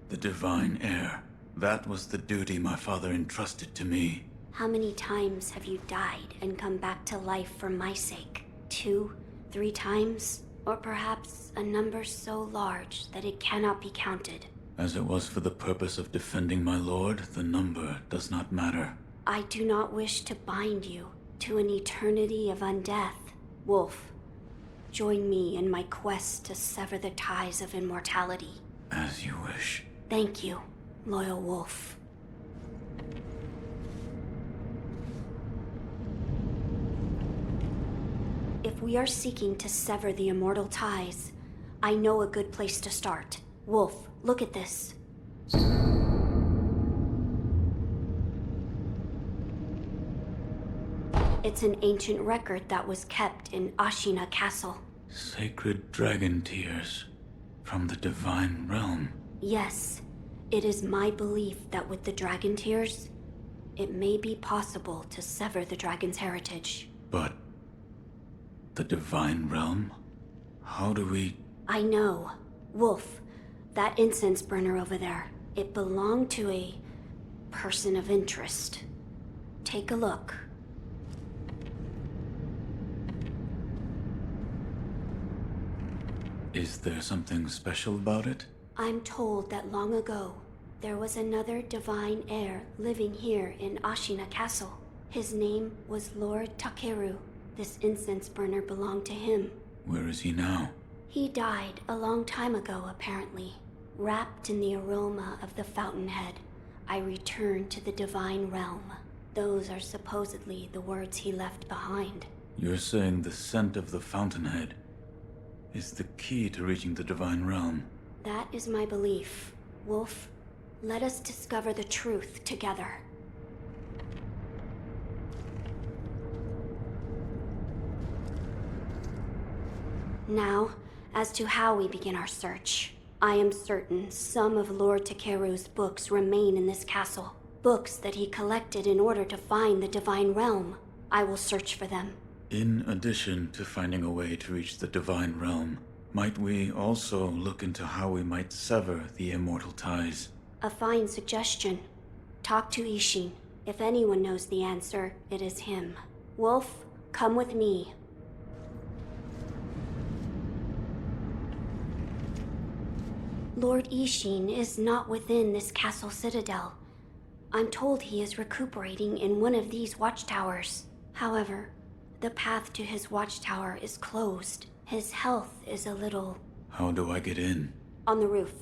the divine heir. That was the duty my father entrusted to me. How many times have you died and come back to life for my sake? 2, 3 times? Or perhaps a number so large that it cannot be counted? As it was for the purpose of defending my lord, the number does not matter. I do not wish to bind you to an eternity of undeath. Wolf, join me in my quest to sever the ties of immortality. As you wish. Thank you, loyal wolf. If we are seeking to sever the immortal ties, I know a good place to start. Wolf, look at this. It's an ancient record that was kept in Ashina Castle. Sacred dragon tears from the divine realm. Yes, it is my belief that with the dragon tears, it may be possible to sever the dragon's heritage. But the divine realm? How do we... I know. Wolf, that incense burner over there, it belonged to a person of interest. Take a look. Is there something special about it? I'm told that long ago, there was another divine heir living here in Ashina Castle. His name was Lord Takeru. This incense burner belonged to him. Where is he now? He died a long time ago, apparently. Wrapped in the aroma of the fountainhead, I returned to the divine realm. Those are supposedly the words he left behind. You're saying the scent of the fountainhead is the key to reaching the divine realm? That is my belief. Wolf, let us discover the truth together. Now, as to how we begin our search. I am certain some of Lord Takeru's books remain in this castle. Books that he collected in order to find the divine realm. I will search for them. In addition to finding a way to reach the divine realm, might we also look into how we might sever the immortal ties? A fine suggestion. Talk to Ishin. If anyone knows the answer, it is him. Wolf, come with me. Lord Ishin is not within this castle citadel. I'm told he is recuperating in one of these watchtowers. However, the path to his watchtower is closed. His health is a little... How do I get in? On the roof.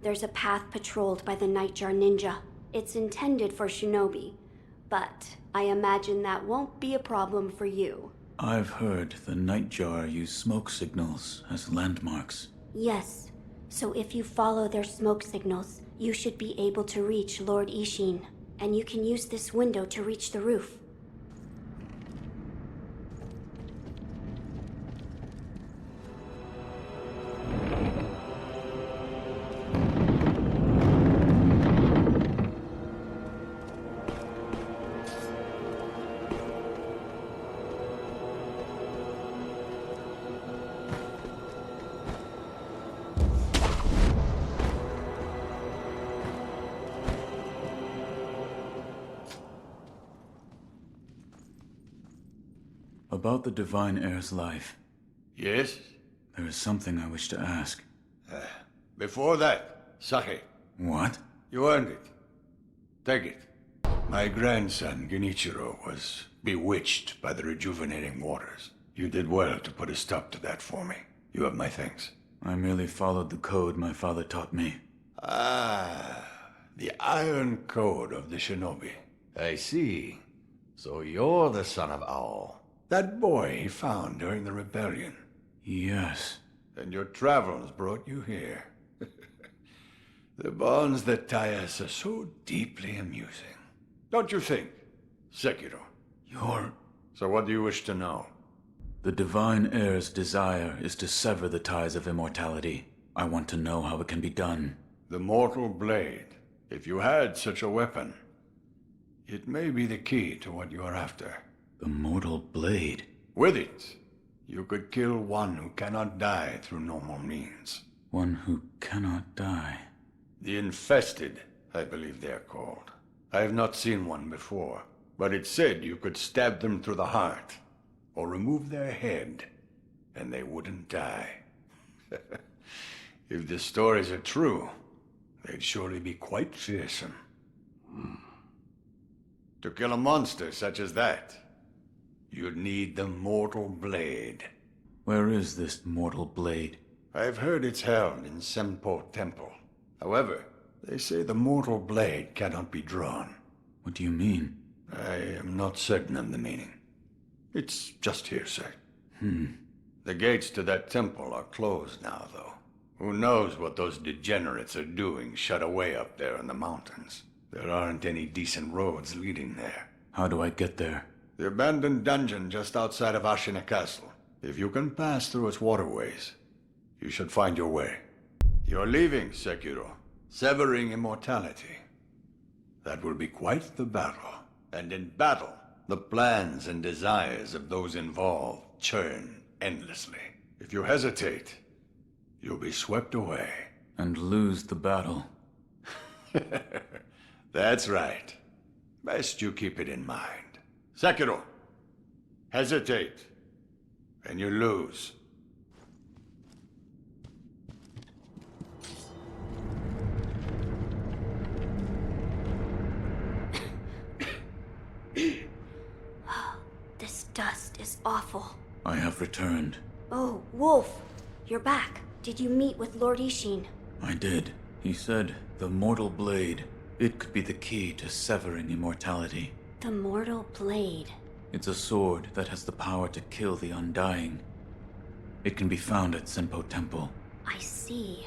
There's a path patrolled by the Nightjar Ninja. It's intended for Shinobi, but I imagine that won't be a problem for you. I've heard the Nightjar use smoke signals as landmarks. Yes. So if you follow their smoke signals, you should be able to reach Lord Ishin. And you can use this window to reach the roof. About the divine heir's life. Yes? There is something I wish to ask. Before that, sake. What? You earned it. Take it. My grandson, Genichiro, was bewitched by the rejuvenating waters. You did well to put a stop to that for me. You have my thanks. I merely followed the code my father taught me. Ah, The Iron Code of the Shinobi. I see. So you're the son of Owl. That boy he found during the rebellion. Yes. And your travels brought you here. The bonds that tie us are so deeply amusing. Don't you think, Sekiro? So what do you wish to know? The Divine Heir's desire is to sever the ties of immortality. I want to know how it can be done. The Mortal Blade. If you had such a weapon, it may be the key to what you are after. The Mortal Blade? With it, you could kill one who cannot die through normal means. One who cannot die. The Infested, I believe they are called. I have not seen one before, but it said you could stab them through the heart, or remove their head, and they wouldn't die. If the stories are true, they'd surely be quite fearsome. To kill a monster such as that, you'd need the Mortal Blade. Where is this Mortal Blade? I've heard it's held in Senpou Temple. However, they say the Mortal Blade cannot be drawn. What do you mean? I am not certain of the meaning. It's just hearsay. The gates to that temple are closed now, though. Who knows what those degenerates are doing shut away up there in the mountains. There aren't any decent roads leading there. How do I get there? The abandoned dungeon just outside of Ashina Castle. If you can pass through its waterways, you should find your way. You're leaving, Sekiro. Severing immortality. That will be quite the battle. And in battle, the plans and desires of those involved churn endlessly. If you hesitate, you'll be swept away. And lose the battle. That's right. Best you keep it in mind. Sekiro, hesitate, and you lose. This dust is awful. I have returned. Oh, Wolf, you're back. Did you meet with Lord Ishin? I did. He said the Mortal Blade. It could be the key to severing immortality. The Mortal Blade. It's a sword that has the power to kill the Undying. It can be found at Senpou Temple. I see.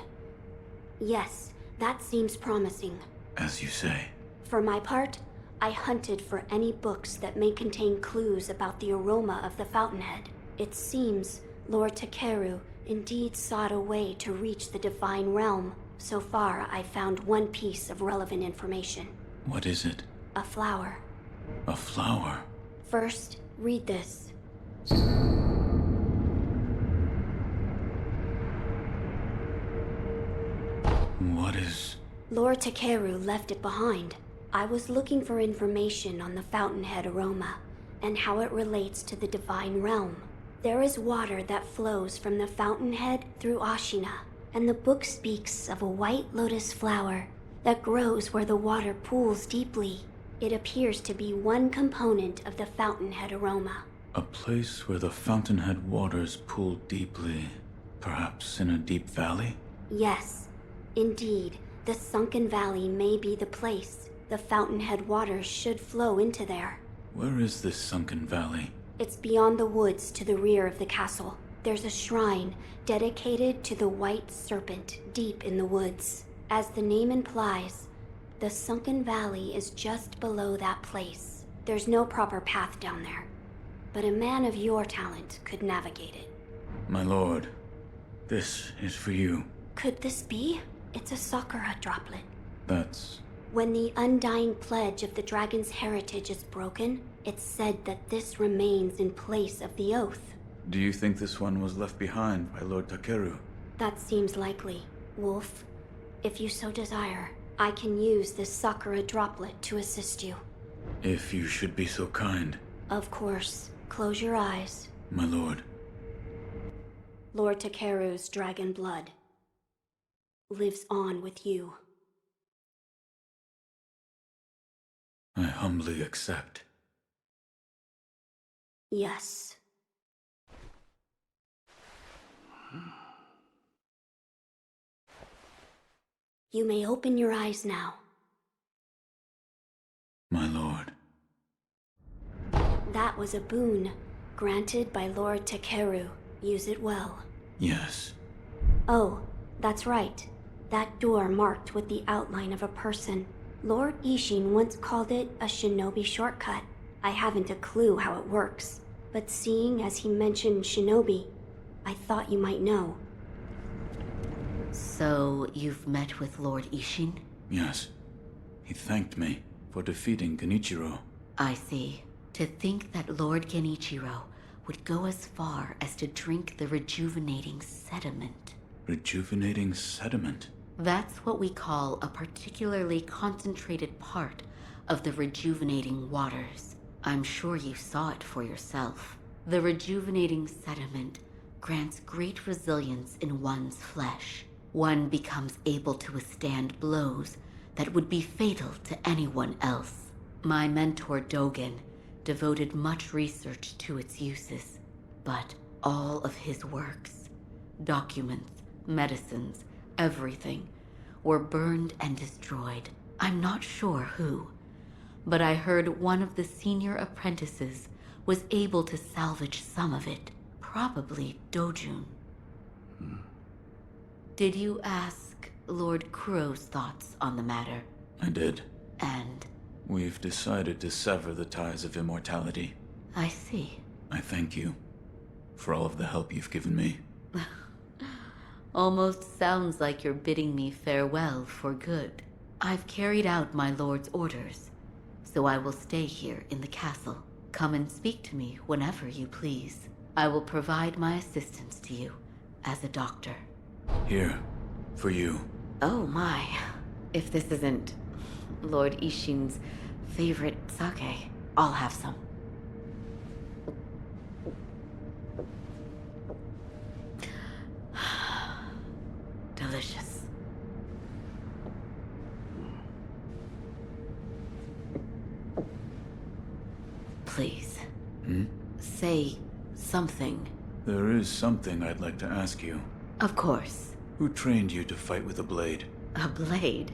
Yes, that seems promising. As you say. For my part, I hunted for any books that may contain clues about the aroma of the fountainhead. It seems Lord Takeru indeed sought a way to reach the Divine Realm. So far, I found one piece of relevant information. What is it? A flower. A flower? First, read this. What is... Lord Takeru left it behind. I was looking for information on the fountainhead aroma, and how it relates to the Divine Realm. There is water that flows from the fountainhead through Ashina, and the book speaks of a white lotus flower that grows where the water pools deeply. It appears to be one component of the fountainhead aroma. A place where the fountainhead waters pool deeply, perhaps in a deep valley? Yes, indeed, the sunken valley may be the place. The fountainhead waters should flow into there. Where is this sunken valley? It's beyond the woods to the rear of the castle. There's a shrine dedicated to the White Serpent deep in the woods. As the name implies, the sunken valley is just below that place. There's no proper path down there, but a man of your talent could navigate it. My lord, this is for you. Could this be? It's a Sakura droplet. That's... When the undying pledge of the dragon's heritage is broken, it's said that this remains in place of the oath. Do you think this one was left behind by Lord Takeru? That seems likely. Wolf, if you so desire, I can use this Sakura droplet to assist you. If you should be so kind. Of course. Close your eyes. My lord. Lord Takeru's dragon blood lives on with you. I humbly accept. Yes. You may open your eyes now. My lord. That was a boon, granted by Lord Takeru. Use it well. Yes. Oh, that's right. That door marked with the outline of a person. Lord Ishin once called it a shinobi shortcut. I haven't a clue how it works, but seeing as he mentioned shinobi, I thought you might know. So, you've met with Lord Ishin? Yes. He thanked me for defeating Genichiro. I see. To think that Lord Genichiro would go as far as to drink the rejuvenating sediment. Rejuvenating sediment? That's what we call a particularly concentrated part of the rejuvenating waters. I'm sure you saw it for yourself. The rejuvenating sediment grants great resilience in one's flesh. One becomes able to withstand blows that would be fatal to anyone else. My mentor Dogen devoted much research to its uses, but all of his works, documents, medicines, everything, were burned and destroyed. I'm not sure who, but I heard one of the senior apprentices was able to salvage some of it, probably Dojun. Did you ask Lord Kuro's thoughts on the matter? I did. And? We've decided to sever the ties of immortality. I see. I thank you for all of the help you've given me. Almost sounds like you're bidding me farewell for good. I've carried out my lord's orders, so I will stay here in the castle. Come and speak to me whenever you please. I will provide my assistance to you as a doctor. Here, for you. Oh my. If this isn't Lord Ishin's favorite sake, I'll have some. Delicious. Please. Say something. There is something I'd like to ask you. Of course. Who trained you to fight with a blade? A blade?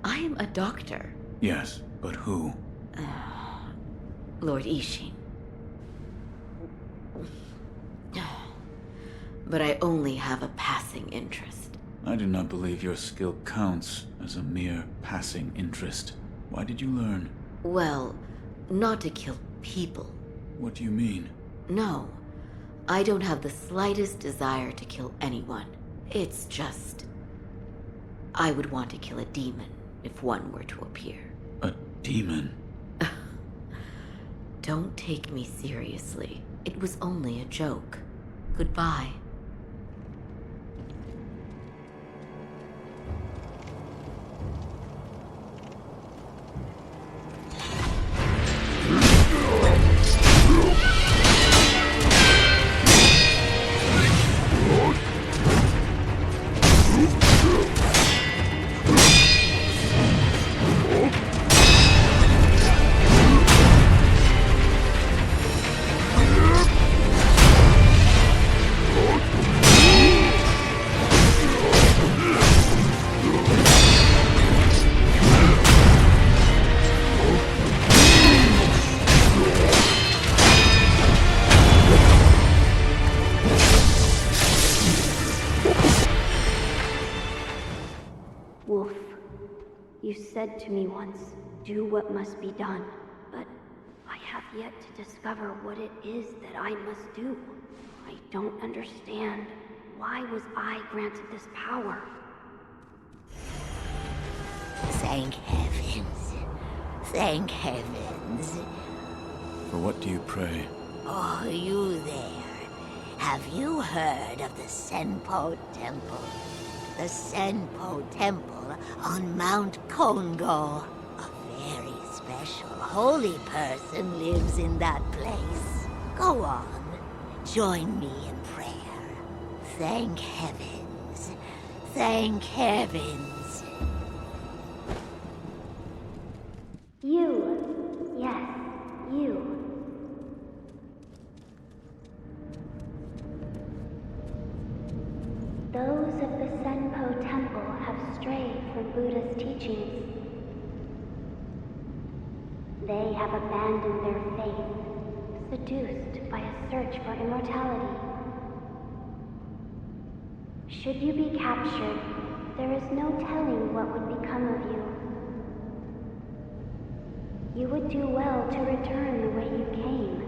I am a doctor. Yes, but who? Lord Ishin. But I only have a passing interest. I do not believe your skill counts as a mere passing interest. Why did you learn? Well, not to kill people. What do you mean? No. I don't have the slightest desire to kill anyone. It's just... I would want to kill a demon if one were to appear. A demon? Don't take me seriously. It was only a joke. Goodbye. Wolf, you said to me once, do what must be done, but I have yet to discover what it is that I must do. I don't understand. Why was I granted this power? Thank heavens. Thank heavens. For what do you pray? Oh, you there. Have you heard of the Senpou Temple? The Senpou Temple on Mount Kongo. A very special holy person lives in that place. Go on. Join me in prayer. Thank heavens. Thank heavens. You. Yes, you. Those of the Senpou Temple have strayed from Buddha's teachings. They have abandoned their faith, seduced by a search for immortality. Should you be captured, there is no telling what would become of you. You would do well to return the way you came.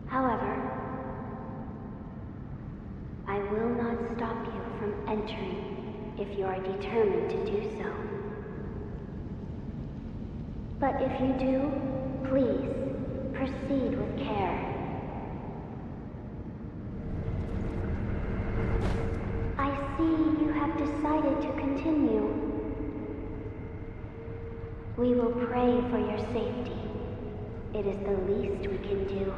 However, I will not stop you from entering if you are determined to do so. But if you do, please proceed with care. I see you have decided to continue. We will pray for your safety. It is the least we can do.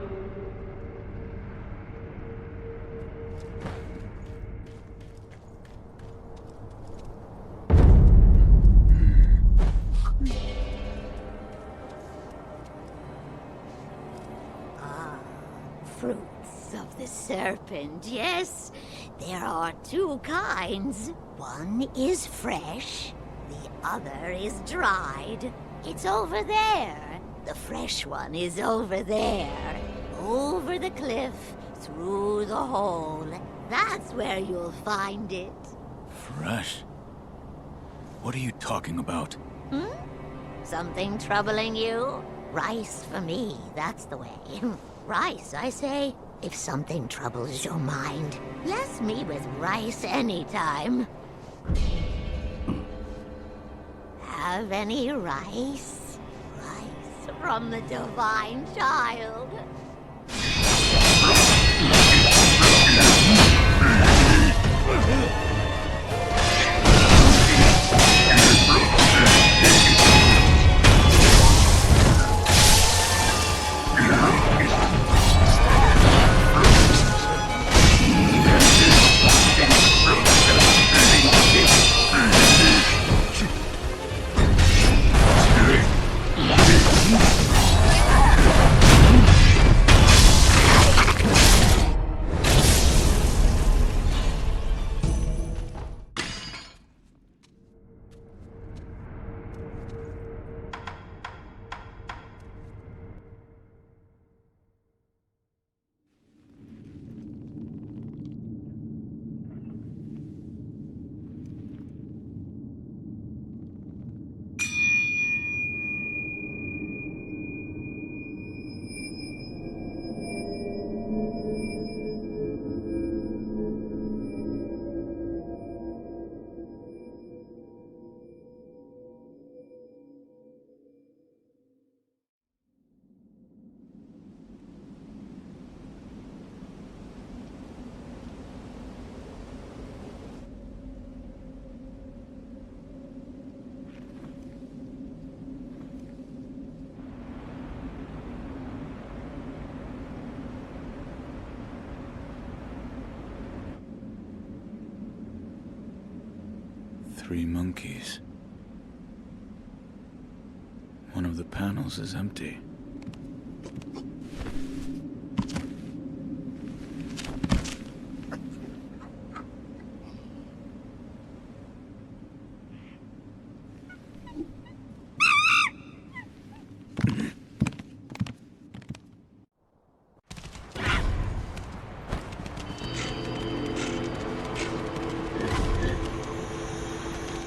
Fruits of the serpent, yes. There are two kinds. One is fresh, the other is dried. It's over there. The fresh one is over there. Over the cliff, through the hole. That's where you'll find it. Fresh? What are you talking about? Something troubling you? Rice for me, that's the way. Rice, I say. If something troubles your mind, bless me with rice anytime. Have any rice? Rice from the divine child. Three monkeys. One of the panels is empty.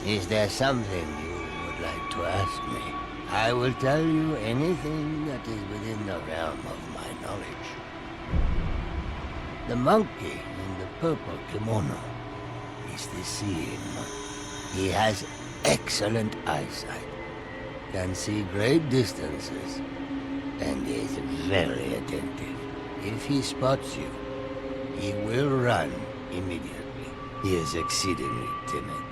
Is there something you would like to ask me? I will tell you anything that is within the realm of my knowledge. The monkey in the purple kimono is the seeing monkey. He has excellent eyesight, can see great distances, and is very attentive. If he spots you, he will run immediately. He is exceedingly timid.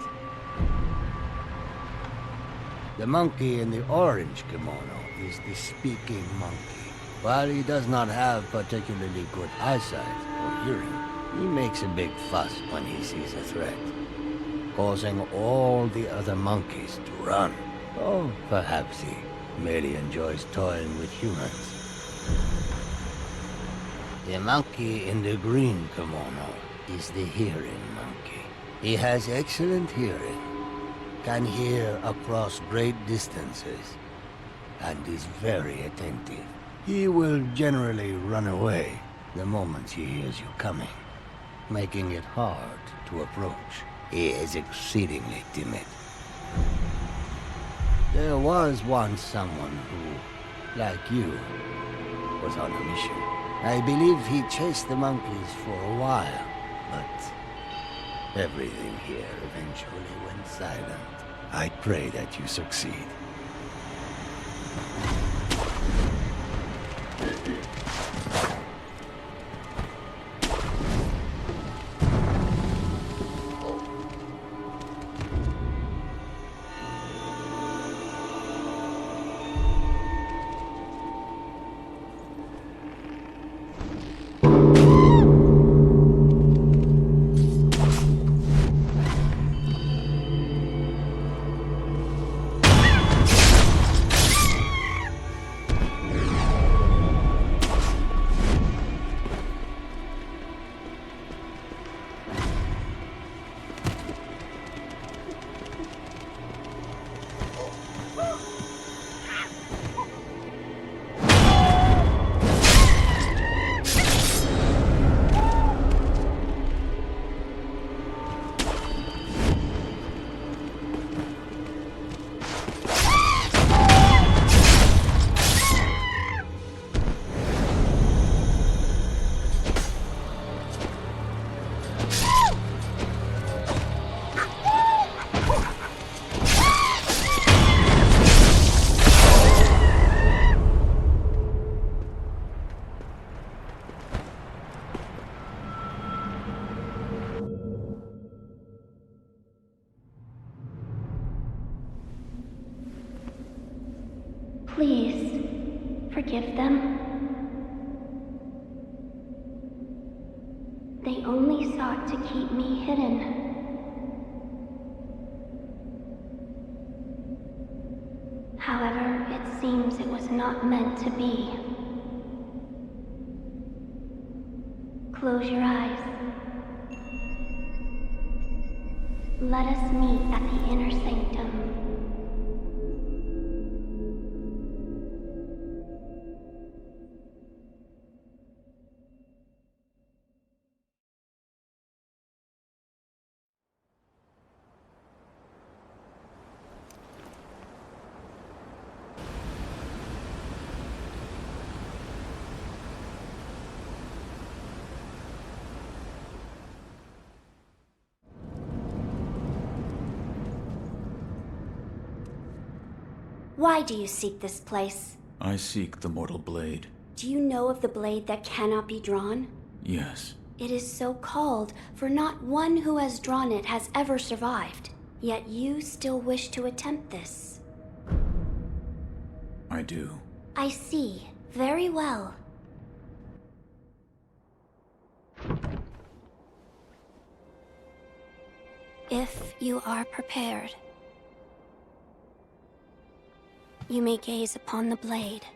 The monkey in the orange kimono is the speaking monkey. While he does not have particularly good eyesight or hearing, he makes a big fuss when he sees a threat, causing all the other monkeys to run. Or perhaps he merely enjoys toying with humans. The monkey in the green kimono is the hearing monkey. He has excellent hearing, can hear across great distances, and is very attentive. He will generally run away the moment he hears you coming, making it hard to approach. He is exceedingly timid. There was once someone who, like you, was on a mission. I believe he chased the monkeys for a while, but everything here eventually went silent. I pray that you succeed. Please, forgive them. They only sought to keep me hidden. However, it seems it was not meant to be. Close your eyes. Let us meet at the inner sanctum. Why do you seek this place? I seek the mortal blade. Do you know of the blade that cannot be drawn? Yes. It is so called, for not one who has drawn it has ever survived. Yet you still wish to attempt this. I do. I see. Very well. If you are prepared, you may gaze upon the blade.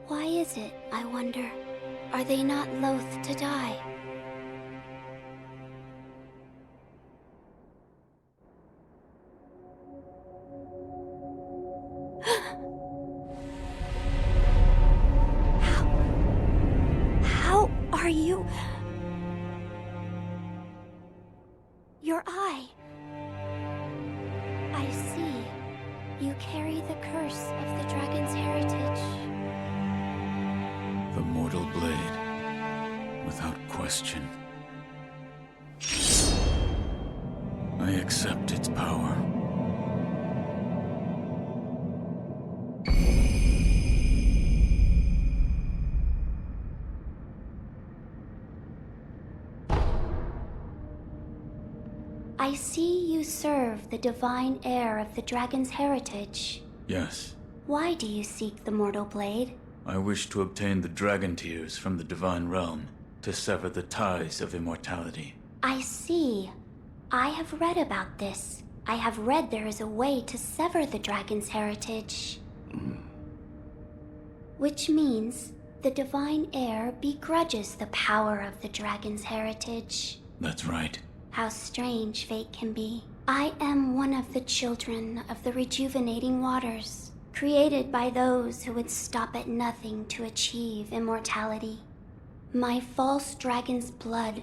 Why is it, I wonder? Are they not loath to die? How are you? Your eye. I see. You carry the curse of the dragon's heritage. The mortal blade. Without question. I accept its power. I see you serve the divine heir of the dragon's heritage. Yes. Why do you seek the mortal blade? I wish to obtain the dragon tears from the divine realm to sever the ties of immortality. I see. I have read about this. I have read there is a way to sever the dragon's heritage. Which means the divine heir begrudges the power of the dragon's heritage. That's right. How strange fate can be. I am one of the children of the rejuvenating waters, created by those who would stop at nothing to achieve immortality. My false dragon's blood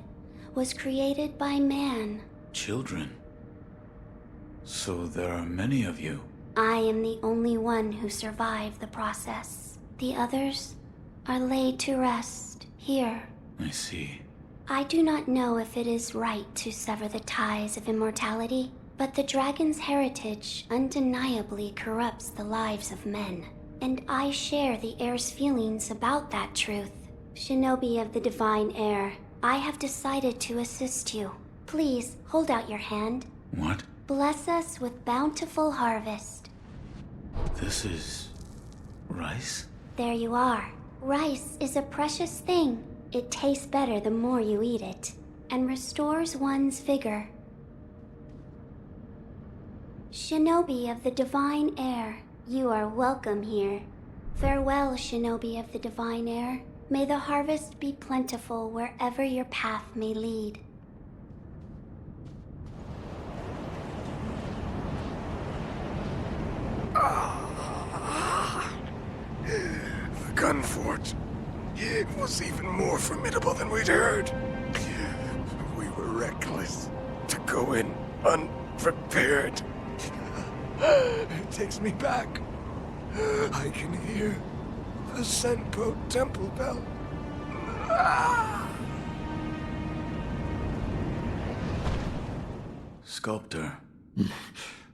was created by man. Children? So there are many of you. I am the only one who survived the process. The others are laid to rest here. I see. I do not know if it is right to sever the ties of immortality, but the dragon's heritage undeniably corrupts the lives of men, and I share the heir's feelings about that truth. Shinobi of the divine heir, I have decided to assist you. Please, hold out your hand. What? Bless us with bountiful harvest. This is... rice? There you are. Rice is a precious thing. It tastes better the more you eat it, and restores one's vigor. Shinobi of the divine heir, you are welcome here. Farewell, Shinobi of the divine heir. May the harvest be plentiful wherever your path may lead. The gun fort. It was even more formidable than we'd heard. We were reckless to go in unprepared. It takes me back. I can hear the Senpou temple bell. Sculptor.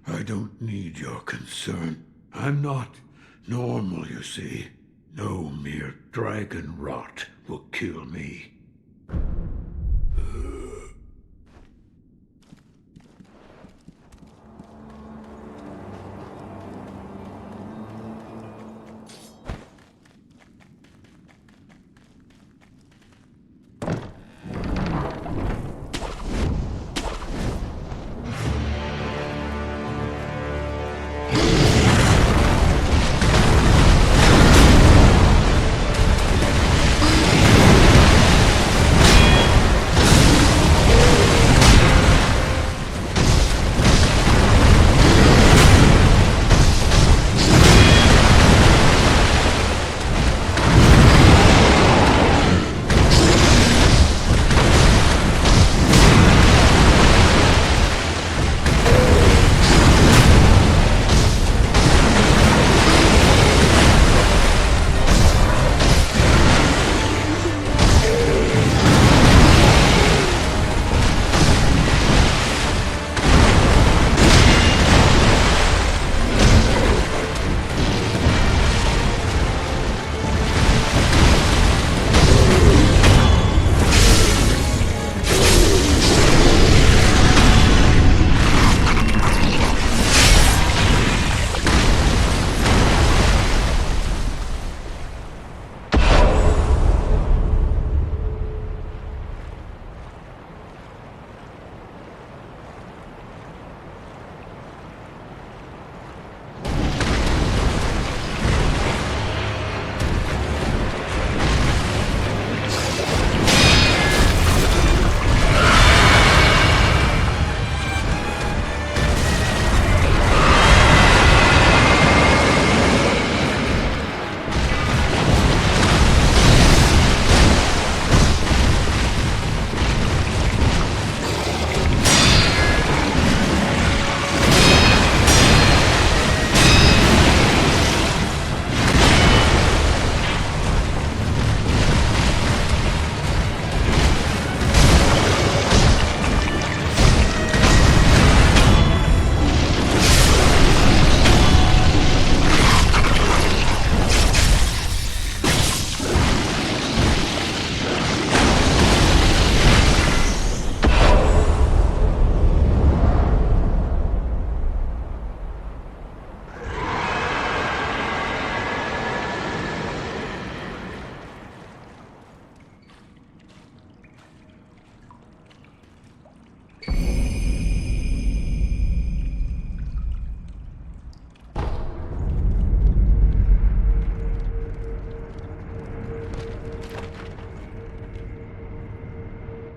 I don't need your concern. I'm not normal, you see. No mere dragon rot will kill me.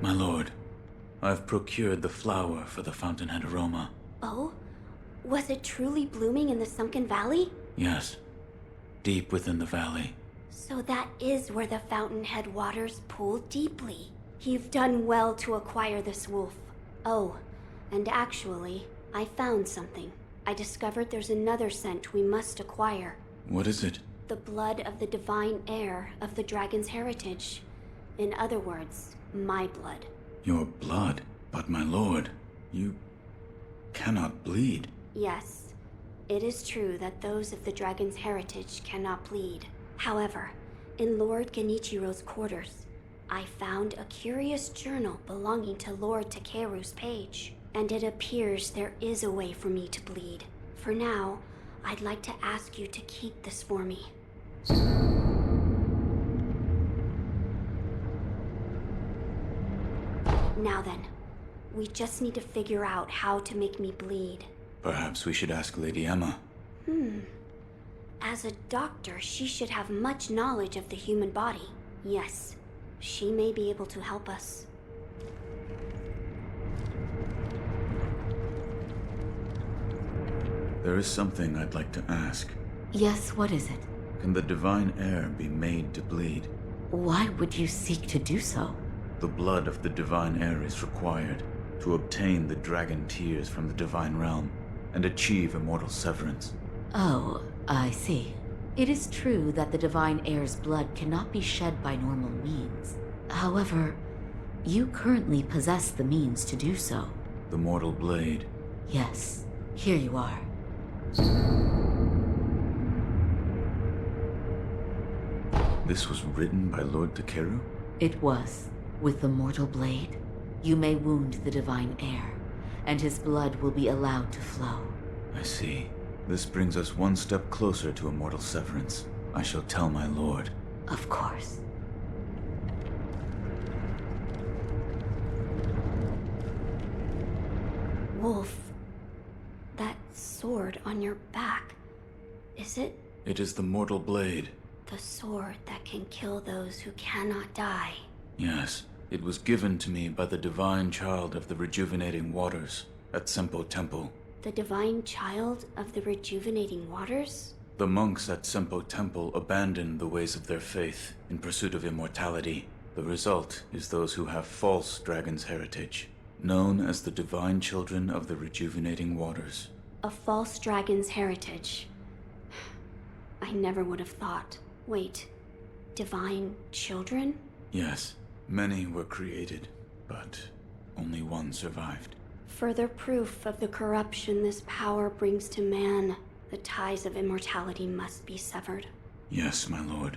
My lord, I've procured the flower for the fountainhead aroma. Oh? Was it truly blooming in the sunken valley? Yes, deep within the valley. So that is where the fountainhead waters pool deeply. You've done well to acquire this wolf. Oh, and actually, I found something. I discovered there's another scent we must acquire. What is it? The blood of the divine heir of the dragon's heritage. In other words, my blood. Your blood? But my lord, you cannot bleed. Yes, it is true that those of the dragon's heritage cannot bleed. However, in Lord Genichiro's quarters, I found a curious journal belonging to Lord Takeru's page, and it appears there is a way for me to bleed. For now, I'd like to ask you to keep this for me. Now then, we just need to figure out how to make me bleed. Perhaps we should ask Lady Emma. As a doctor, she should have much knowledge of the human body. Yes, she may be able to help us. There is something I'd like to ask. Yes, what is it? Can the divine heir be made to bleed? Why would you seek to do so? The blood of the divine heir is required to obtain the dragon tears from the divine realm and achieve immortal severance. Oh, I see. It is true that the divine heir's blood cannot be shed by normal means. However, you currently possess the means to do so. The mortal blade. Yes, here you are. This was written by Lord Takeru? It was. With the mortal blade, you may wound the divine heir, and his blood will be allowed to flow. I see. This brings us one step closer to immortal severance. I shall tell my lord. Of course. Wolf, that sword on your back, is it? It is the mortal blade. The sword that can kill those who cannot die. Yes, it was given to me by the divine child of the rejuvenating waters at Senpou Temple. The divine child of the rejuvenating waters? The monks at Senpou Temple abandoned the ways of their faith in pursuit of immortality. The result is those who have false dragon's heritage, known as the divine children of the rejuvenating waters. A false dragon's heritage. I never would have thought. Wait, divine children? Yes, many were created, but only one survived. Further proof of the corruption this power brings to man. The ties of immortality must be severed. Yes, my lord.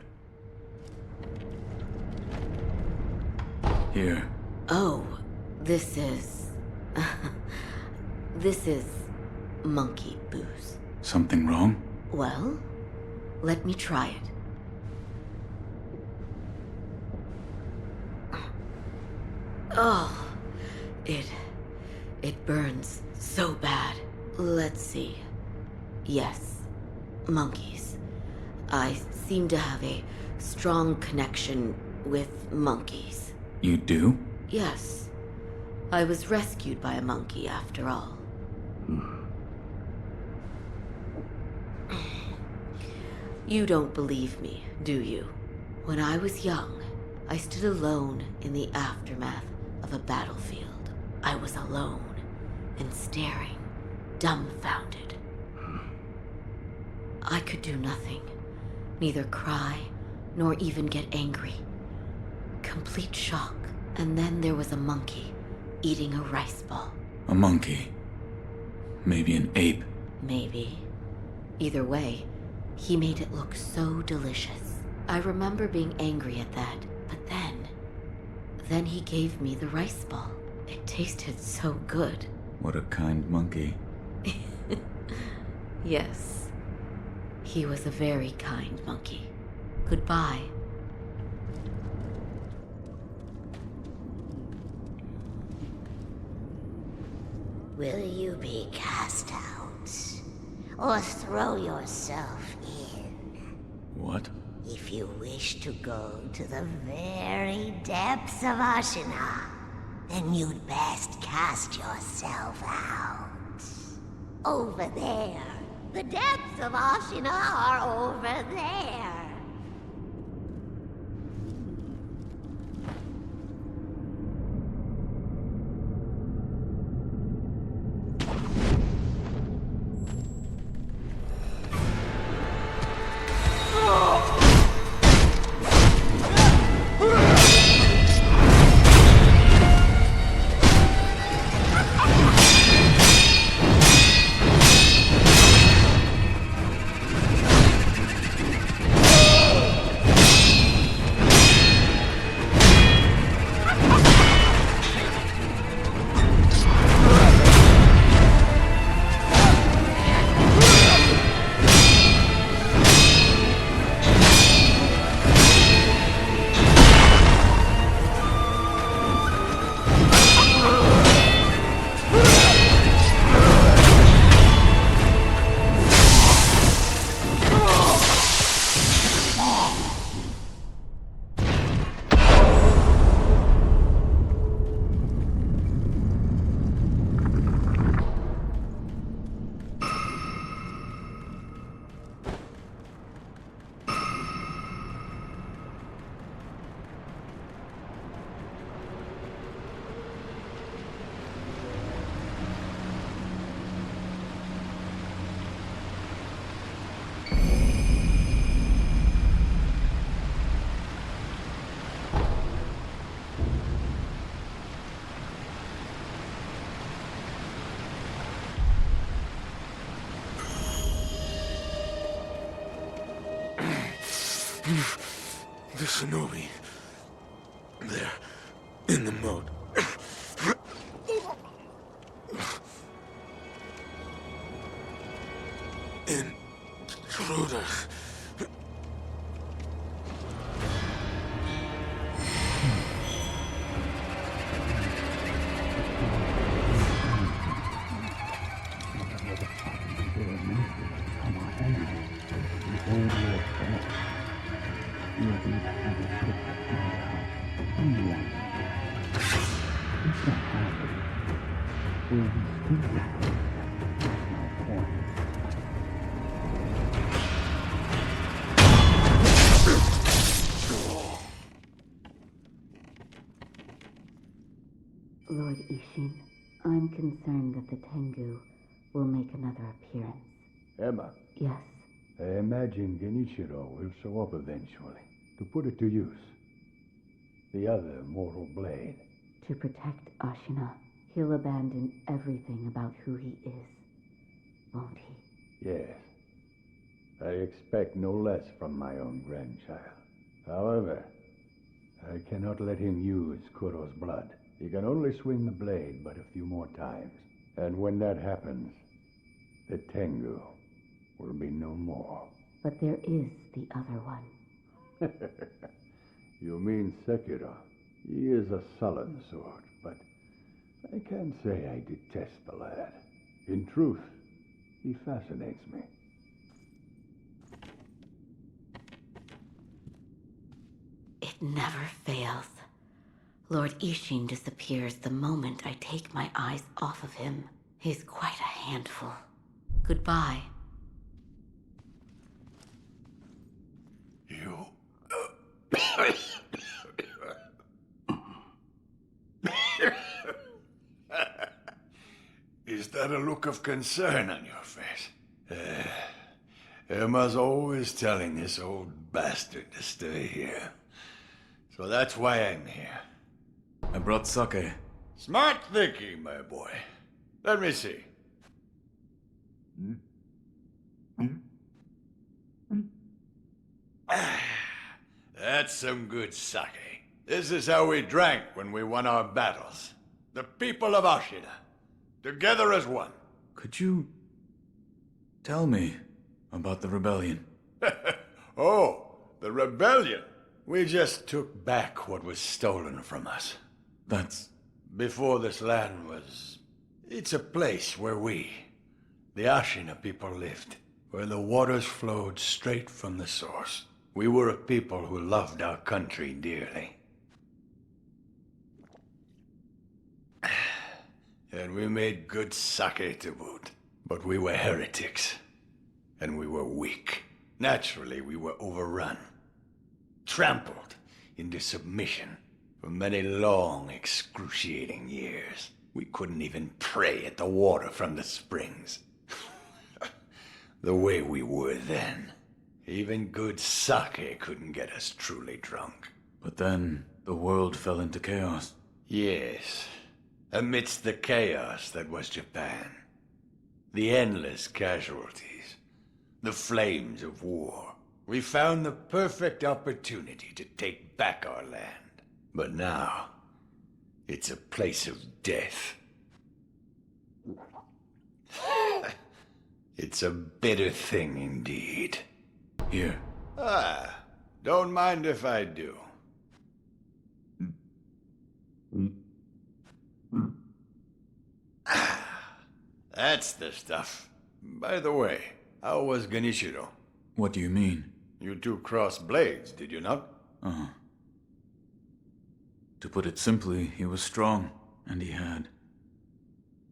Here. Oh, this is... this is... monkey booze. Something wrong? Well, let me try it. Oh, it burns so bad. Let's see. Yes, monkeys. I seem to have a strong connection with monkeys. You do? Yes. I was rescued by a monkey after all. You don't believe me, do you? When I was young, I stood alone in the aftermath of a battlefield. I was alone and staring, dumbfounded. I could do nothing, neither cry nor even get angry. Complete shock. And then there was a monkey eating a rice ball. A monkey? Maybe an ape? Maybe. Either way, he made it look so delicious. I remember being angry at that, but then he gave me the rice ball. It tasted so good. What a kind monkey. Yes. He was a very kind monkey. Goodbye. Will you be cast out? Or throw yourself in? What? If you wish to go to the very depths of Ashina, Then you'd best cast yourself out. Over there. The depths of Ashina are over there. The Shinobi. They're in the moat. Intruders. Lord Ishin, I'm concerned that the Tengu will make another appearance. Emma. Yes. I imagine Genichiro will show up eventually, to put it to use. The other mortal blade. To protect Ashina, he'll abandon everything about who he is, won't he? Yes. I expect no less from my own grandchild. However, I cannot let him use Kuro's blood. He can only swing the blade but a few more times. And when that happens, the Tengu will be no more. But there is the other one. You mean Sekiro? He is a sullen sort, but I can't say I detest the lad. In truth, he fascinates me. It never fails. Lord Ishin disappears the moment I take my eyes off of him. He's quite a handful. Goodbye. You... Is that a look of concern on your face? Emma's always telling this old bastard to stay here. So that's why I'm here. I brought sake. Smart thinking, my boy. Let me see. That's some good sake. This is how we drank when we won our battles. The people of Ashina. Together as one. Could you tell me about the rebellion? Oh, the rebellion. We just took back what was stolen from us. That's... Before this land was... It's a place where we, the Ashina people, lived. Where the waters flowed straight from the source. We were a people who loved our country dearly. And we made good sake to boot. But we were heretics. And we were weak. Naturally, we were overrun. Trampled into submission for many long, excruciating years. We couldn't even pray at the water from the springs. The way we were then. Even good sake couldn't get us truly drunk. But then, the world fell into chaos. Yes. Amidst the chaos that was Japan. The endless casualties. The flames of war. We found the perfect opportunity to take back our land. But now, it's a place of death. It's a bitter thing indeed. Here. Ah, don't mind if I do. That's the stuff. By the way, how was Genichiro? What do you mean? You two crossed blades, did you not? Uh-huh. To put it simply, he was strong, and he had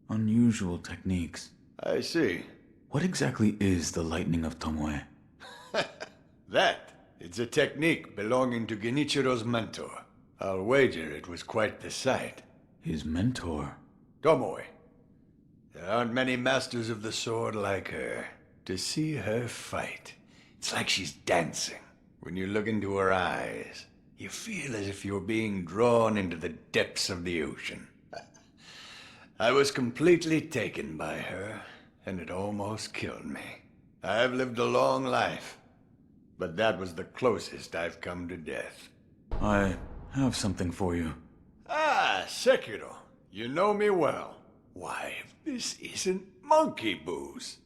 unusual techniques. I see. What exactly is the Lightning of Tomoe? It's a technique belonging to Genichiro's mentor. I'll wager it was quite the sight. His mentor? Tomoe. There aren't many masters of the sword like her. To see her fight, it's like she's dancing. When you look into her eyes, you feel as if you're being drawn into the depths of the ocean. I was completely taken by her, and it almost killed me. I've lived a long life, but that was the closest I've come to death. I have something for you. Ah, Sekiro. You know me well. Why, if this isn't monkey booze.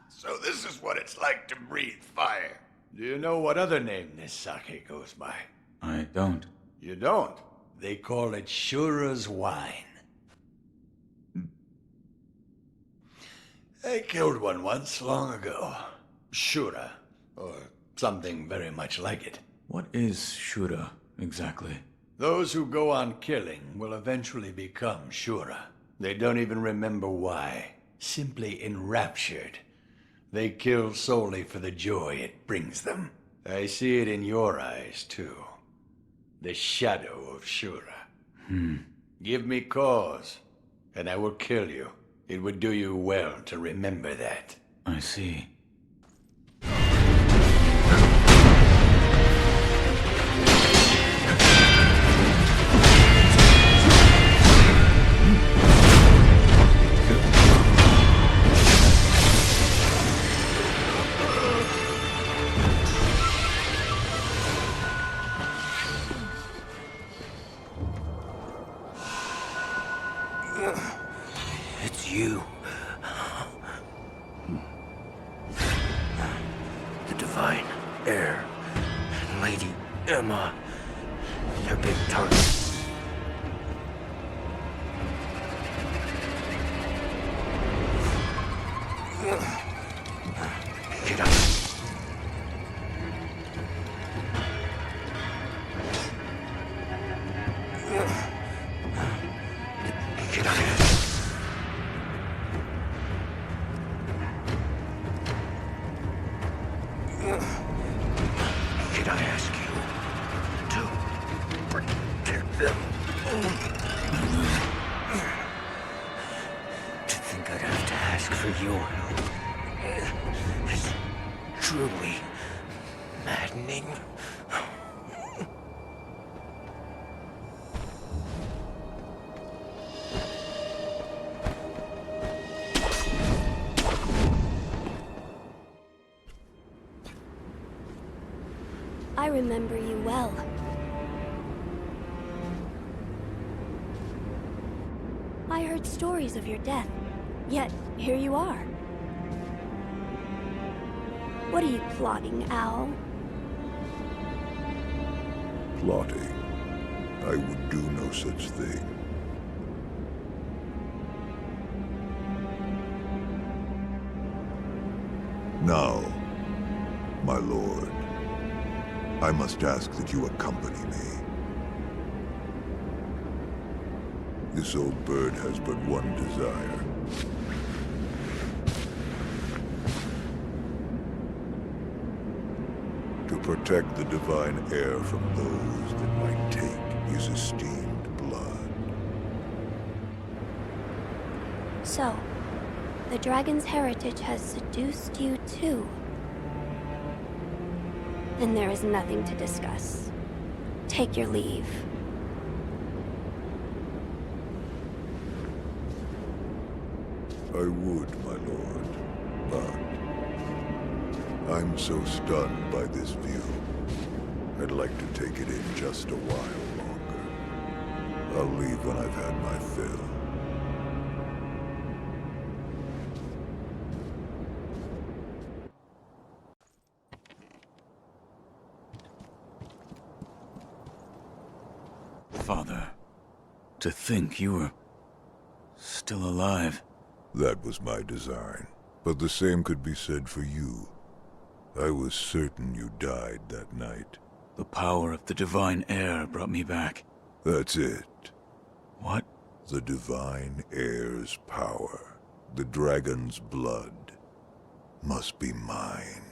So this is what it's like to breathe fire. Do you know what other name this sake goes by? I don't. You don't? They call it Shura's wine. I killed one once, long ago. Shura, or something very much like it. What is Shura, exactly? Those who go on killing will eventually become Shura. They don't even remember why. Simply enraptured. They kill solely for the joy it brings them. I see it in your eyes, too. The shadow of Shura. Give me cause, and I will kill you. It would do you well to remember that. I see. It's you. The Divine Heir and Lady Emma. Their big target. Get up. Get on it. Did I ask you to protect them? To think I'd have to ask for your help is truly maddening. I remember you well. I heard stories of your death, yet here you are. What are you plotting, Owl? Plotting. I would do no such thing. Now, my lord, I must ask that you accompany me. This old bird has but one desire. To protect the divine heir from those that might take his esteemed blood. So, the dragon's heritage has seduced you too. Then there is nothing to discuss. Take your leave. I would, my lord, but I'm so stunned by this view. I'd like to take it in just a while longer. I'll leave when I've had my fill. Father, to think you were still alive. That was my design, but the same could be said for you. I was certain you died that night. The power of the divine heir brought me back. That's it. What? The divine heir's power, the dragon's blood, must be mine.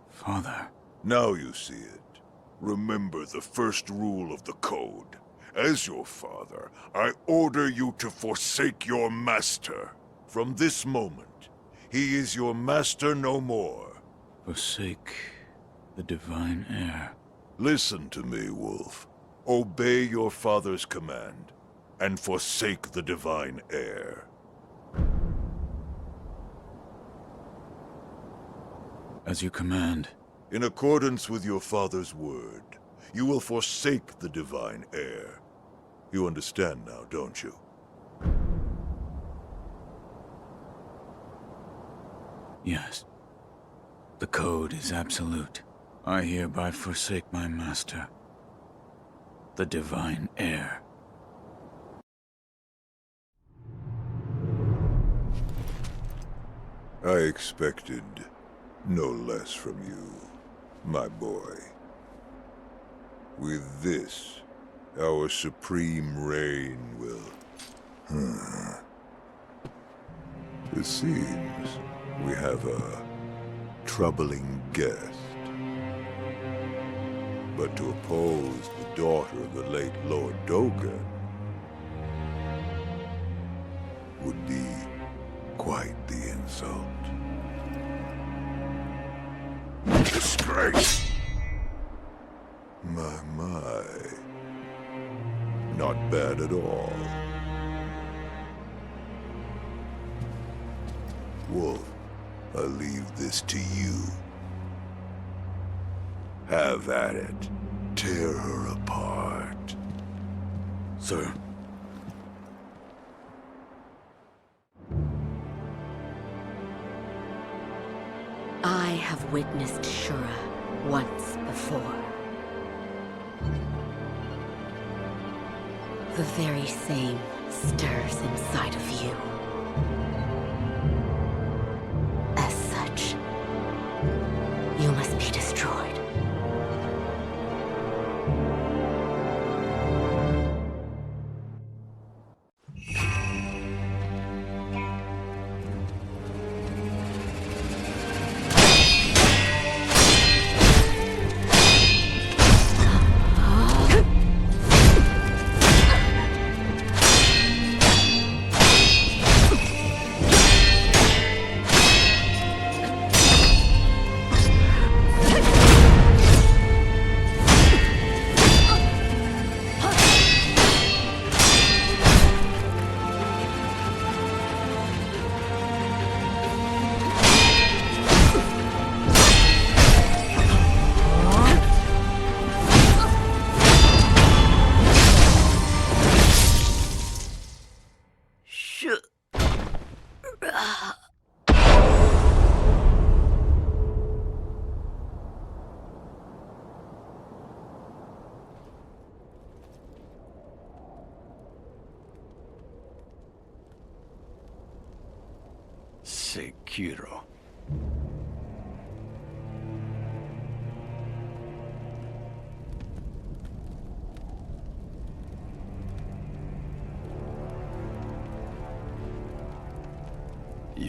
Father. Now you see it. Remember the first rule of the code. As your father, I order you to forsake your master. From this moment, he is your master no more. Forsake the divine heir. Listen to me, Wolf. Obey your father's command, and forsake the divine heir. As you command. In accordance with your father's word, you will forsake the divine heir. You understand now, don't you? Yes. The code is absolute. I hereby forsake my master, the divine heir. I expected no less from you, my boy. With this, our supreme reign will... It seems we have a troubling guest. But to oppose the daughter of the late Lord Dogen would be quite the insult. Disgrace! My. Not bad at all. Wolf, I leave this to you. Have at it. Tear her apart. Sir. I have witnessed Shura once before. The very same stirs inside of you. As such, you must be destroyed. Sekiro.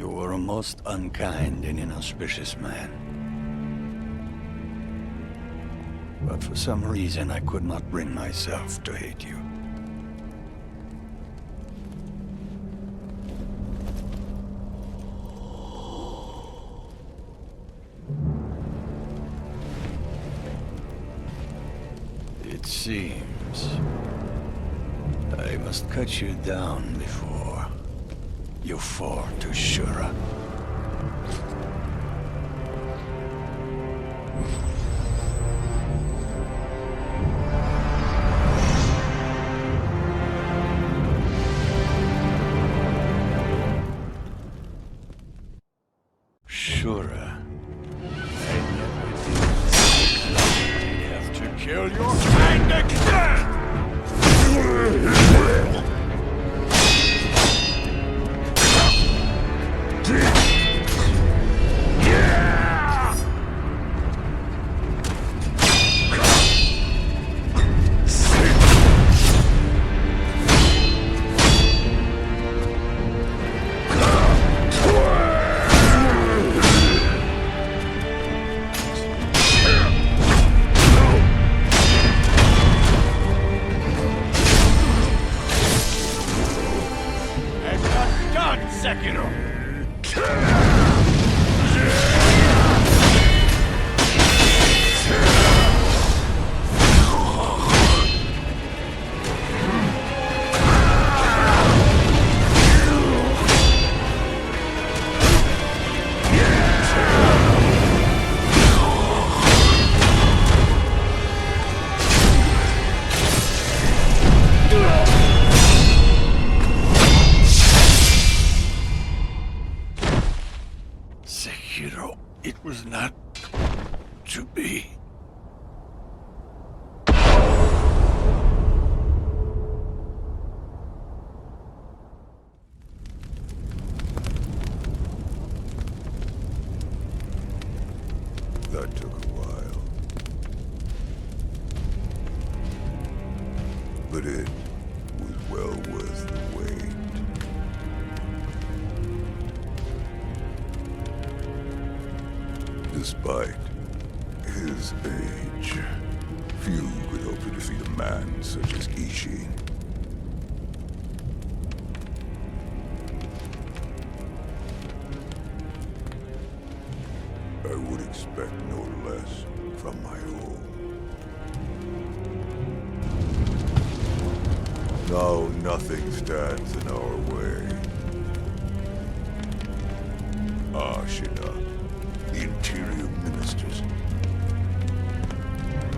You were a most unkind and inauspicious man. But for some reason, I could not bring myself to hate you. It seems I must cut you down before you fall to Shura. Shura, I never did think I'd have to kill your kind again! Sekiro! Sekiro, it was not to be. That took a while. But it was well worth the wait. Despite his age, few could hope to defeat a man such as Ishin. I would expect no less from my own. Now nothing stands in our way. Ashina, the interior ministers,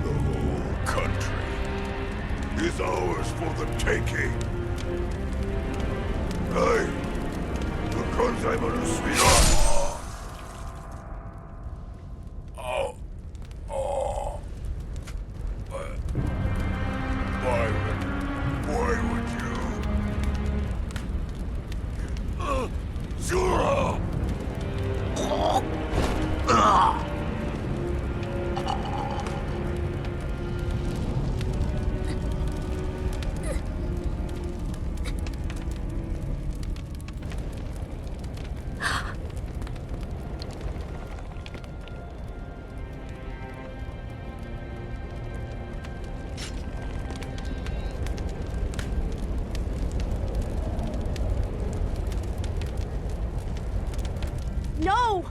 the whole country is ours for the taking. Hey, the Konzaimaru Suya! No!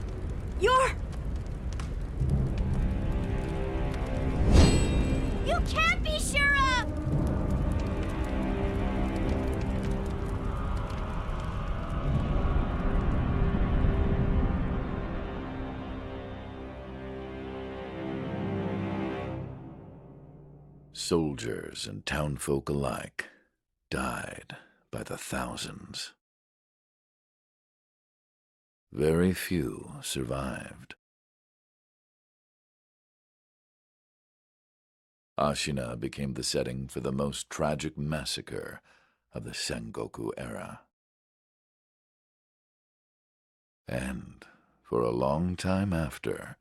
You're... You can't be Shura! Soldiers and townfolk alike died by the thousands. Very few survived. Ashina became the setting for the most tragic massacre of the Sengoku era. And for a long time after,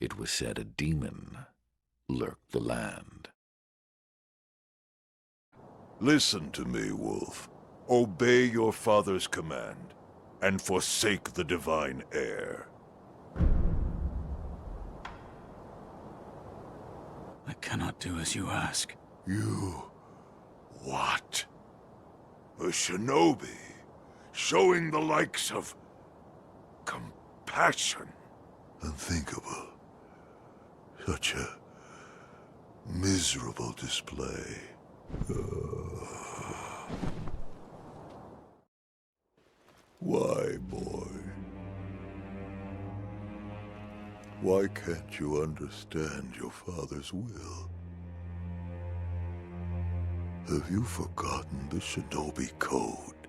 it was said a demon lurked the land. Listen to me, Wolf. Obey your father's command. and forsake the divine heir. I cannot do as you ask. You... what? A shinobi, showing the likes of... compassion. Unthinkable. Such a... miserable display. Why, boy? Why can't you understand your father's will? Have you forgotten the Shinobi Code?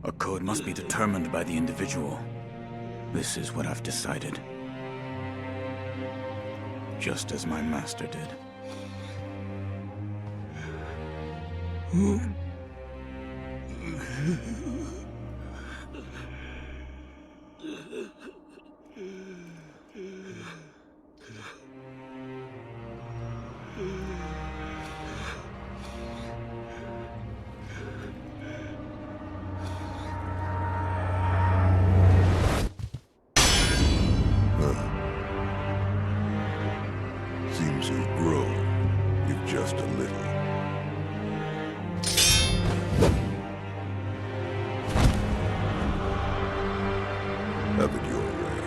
A code must be determined by the individual. This is what I've decided. Just as my master did. Seems you've grown, if just a little. Have it your way,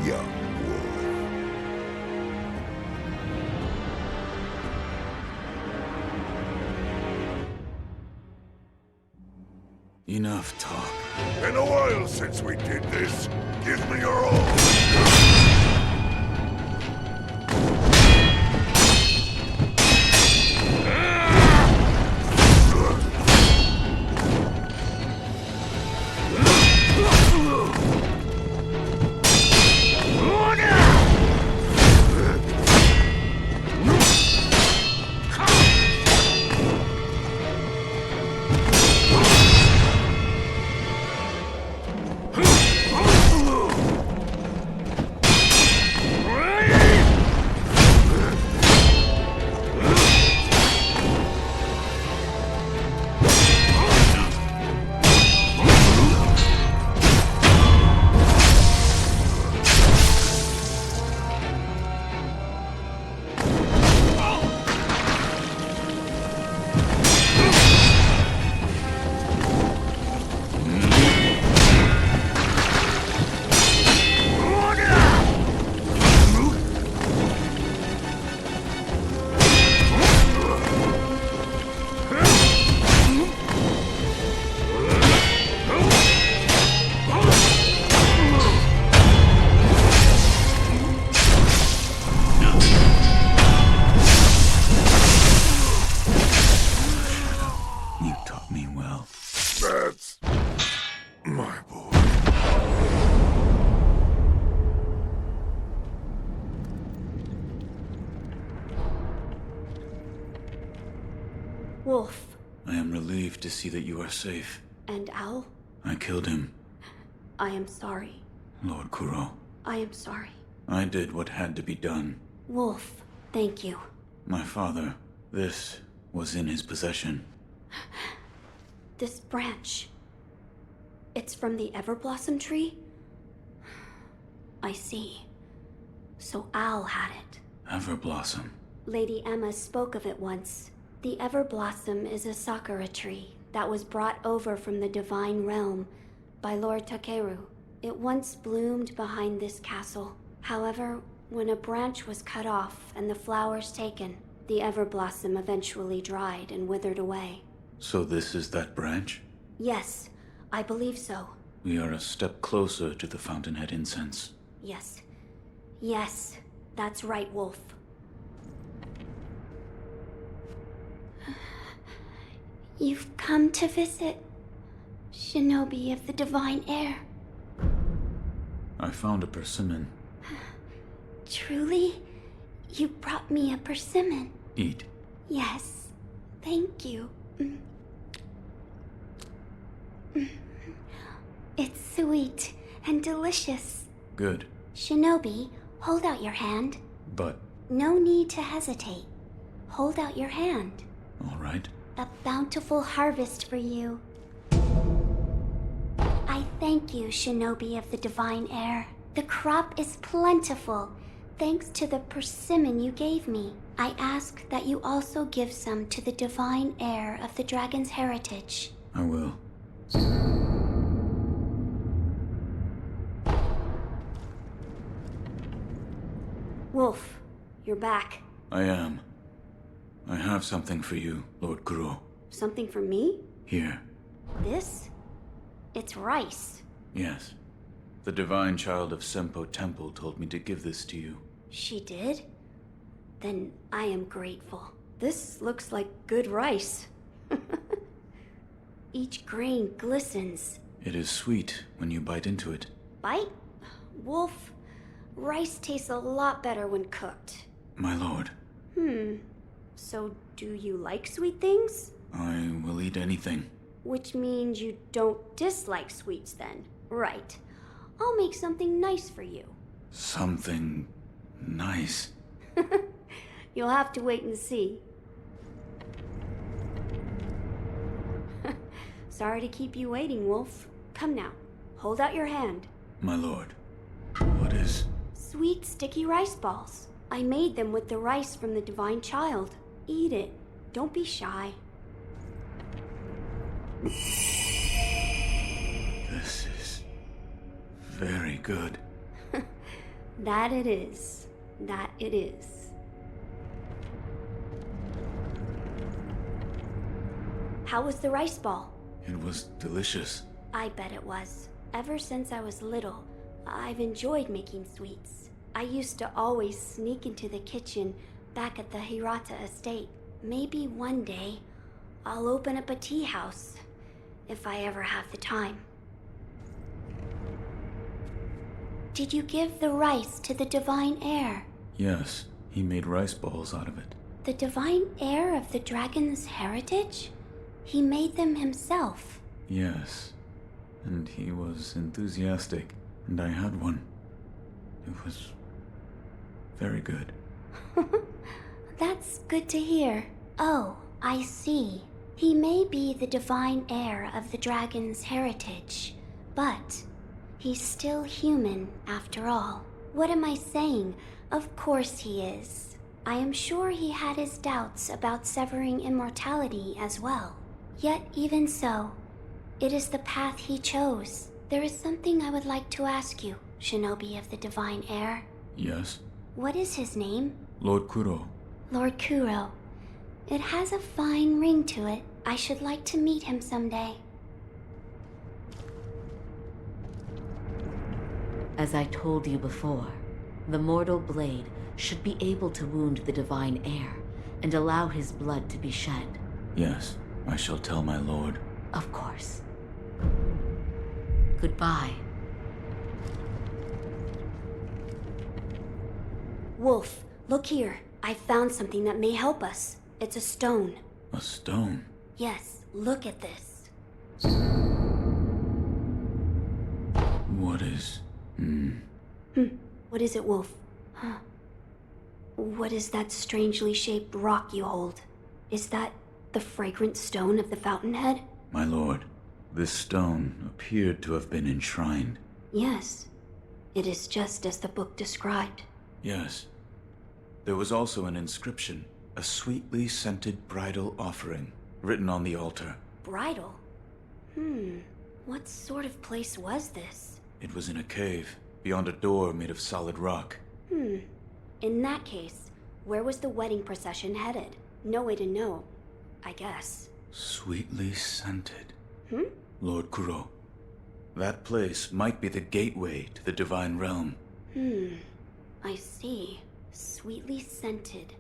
young wolf. Enough talk. Been a while since we did this. Give me your all. That's my boy. Wolf. I am relieved to see that you are safe. And Owl? I killed him. I am sorry. Lord Kuro. I am sorry. I did what had to be done. Wolf, thank you. My father, this was in his possession. This branch. It's from the Everblossom tree? I see. So Owl had it. Everblossom. Lady Emma spoke of it once. The Everblossom is a sakura tree that was brought over from the Divine Realm by Lord Takeru. It once bloomed behind this castle. However, when a branch was cut off and the flowers taken, the Everblossom eventually dried and withered away. So this is that branch? Yes, I believe so. We are a step closer to the Fountainhead incense. Yes. Yes, that's right, Wolf. You've come to visit Shinobi of the Divine Heir. I found a persimmon. Truly? You brought me a persimmon. Eat. Yes, thank you. It's sweet and delicious. Good. Shinobi, hold out your hand. But... No need to hesitate. Hold out your hand. all right. A bountiful harvest for you. I thank you, Shinobi of the Divine Heir. The crop is plentiful, thanks to the persimmon you gave me. I ask that you also give some to the Divine Heir of the Dragon's heritage. I will. Wolf, you're back. I am. I have something for you, Lord Kuro. Something for me? Here. This? It's rice. Yes. The divine child of Senpou Temple told me to give this to you. She did? Then I am grateful. This looks like good rice. Each grain glistens. It is sweet when you bite into it. Bite? Wolf, rice tastes a lot better when cooked. My lord. So do you like sweet things? I will eat anything. Which means you don't dislike sweets then. Right. I'll make something nice for you. Something nice. You'll have to wait and see. Sorry to keep you waiting, Wolf. Come now, hold out your hand. My lord. What is... Sweet, sticky rice balls. I made them with the rice from the Divine Child. Eat it. Don't be shy. This is... very good. That it is. That it is. How was the rice ball? It was delicious. I bet it was. Ever since I was little, I've enjoyed making sweets. I used to always sneak into the kitchen back at the Hirata Estate. Maybe one day, I'll open up a tea house, if I ever have the time. Did you give the rice to the Divine Heir? Yes, he made rice balls out of it. The Divine Heir of the Dragon's heritage? He made them himself. Yes, and he was enthusiastic, and I had one. It was very good. That's good to hear. Oh, I see. He may be the Divine Heir of the Dragon's heritage, but he's still human after all. What am I saying? Of course he is. I am sure he had his doubts about severing immortality as well. Yet even so, it is the path he chose. There is something I would like to ask you, Shinobi of the Divine Heir. Yes? What is his name? Lord Kuro. Lord Kuro. It has a fine ring to it. I should like to meet him someday. As I told you before, the mortal blade should be able to wound the Divine Heir and allow his blood to be shed. Yes, I shall tell my lord. Of course. Goodbye. Wolf, look here. I found something that may help us. It's a stone. A stone? Yes, look at this. What is... What is it, Wolf? Huh. What is that strangely shaped rock you hold? Is that the fragrant stone of the fountainhead? My lord, this stone appeared to have been enshrined. Yes. It is just as the book described. Yes. There was also an inscription, a sweetly scented bridal offering, written on the altar. Bridal? What sort of place was this? It was in a cave, beyond a door made of solid rock. In that case, where was the wedding procession headed? No way to know, I guess. Sweetly scented. Lord Kuro. That place might be the gateway to the divine realm. I see. Sweetly scented.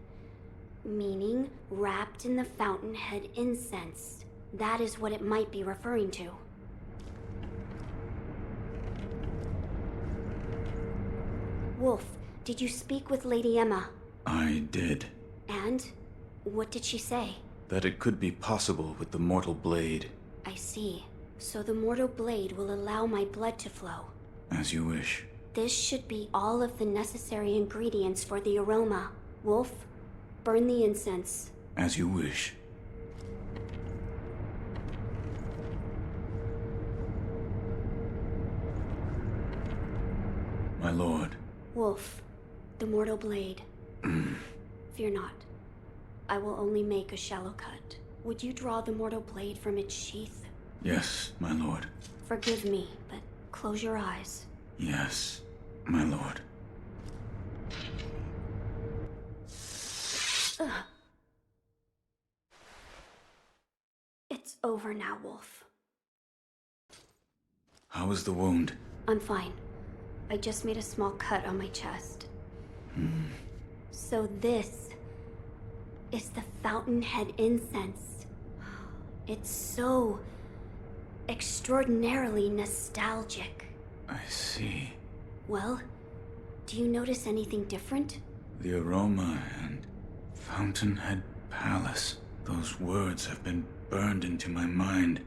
Meaning wrapped in the fountainhead incense. That is what it might be referring to. Wolf, did you speak with Lady Emma? I did. And? What did she say? That it could be possible with the mortal blade. I see. So the mortal blade will allow my blood to flow. As you wish. This should be all of the necessary ingredients for the aroma. Wolf, burn the incense. As you wish. my lord. Wolf, the mortal blade. Fear not. I will only make a shallow cut. Would you draw the mortal blade from its sheath? Yes, my lord. Forgive me, but close your eyes. Yes, my lord. Ugh. It's over now, Wolf. How is the wound? I'm fine. I just made a small cut on my chest. So this is the Fountainhead incense. It's so extraordinarily nostalgic. I see. Well, do you notice anything different? The aroma and Fountainhead Palace. Those words have been burned into my mind.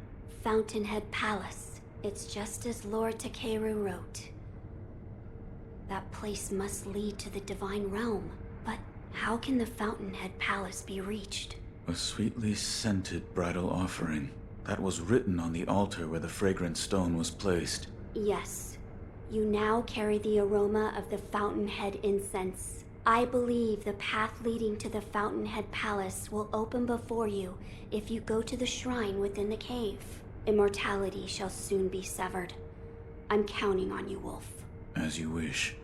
Fountainhead Palace. It's just as Lord Takeru wrote. That place must lead to the Divine Realm. But how can the Fountainhead Palace be reached? A sweetly scented bridal offering. That was written on the altar where the fragrant stone was placed. Yes. You now carry the aroma of the Fountainhead incense. I believe the path leading to the Fountainhead Palace will open before you if you go to the shrine within the cave. Immortality shall soon be severed. I'm counting on you, Wolf. As you wish.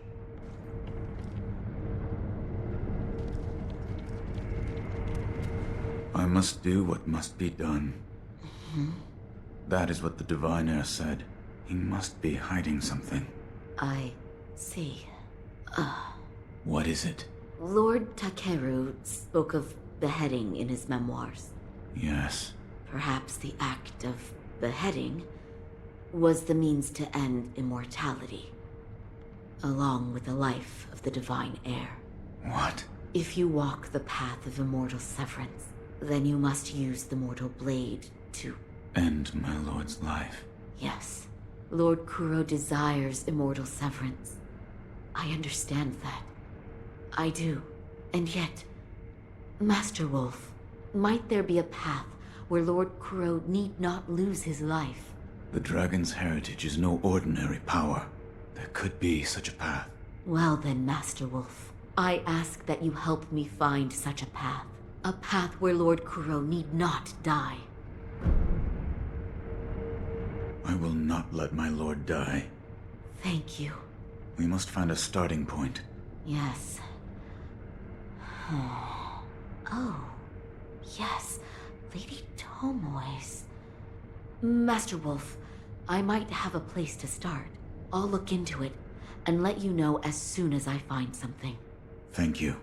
I must do what must be done. That is what the Divine Heir said. He must be hiding something. I see. What is it? Lord Takeru spoke of beheading in his memoirs. Yes. Perhaps the act of beheading was the means to end immortality, along with the life of the Divine Heir. What? If you walk the path of immortal severance, then you must use the mortal blade to end my lord's life. Yes. Lord Kuro desires immortal severance. I understand that. I do. And yet, Master Wolf, might there be a path where Lord Kuro need not lose his life? The dragon's heritage is no ordinary power. There could be such a path. Well then, Master Wolf, I ask that you help me find such a path. A path where Lord Kuro need not die. I will not let my lord die. Thank you. We must find a starting point. Yes. Oh, yes. Lady Tomoe's. Master Wolf, I might have a place to start. I'll look into it and let you know as soon as I find something. Thank you.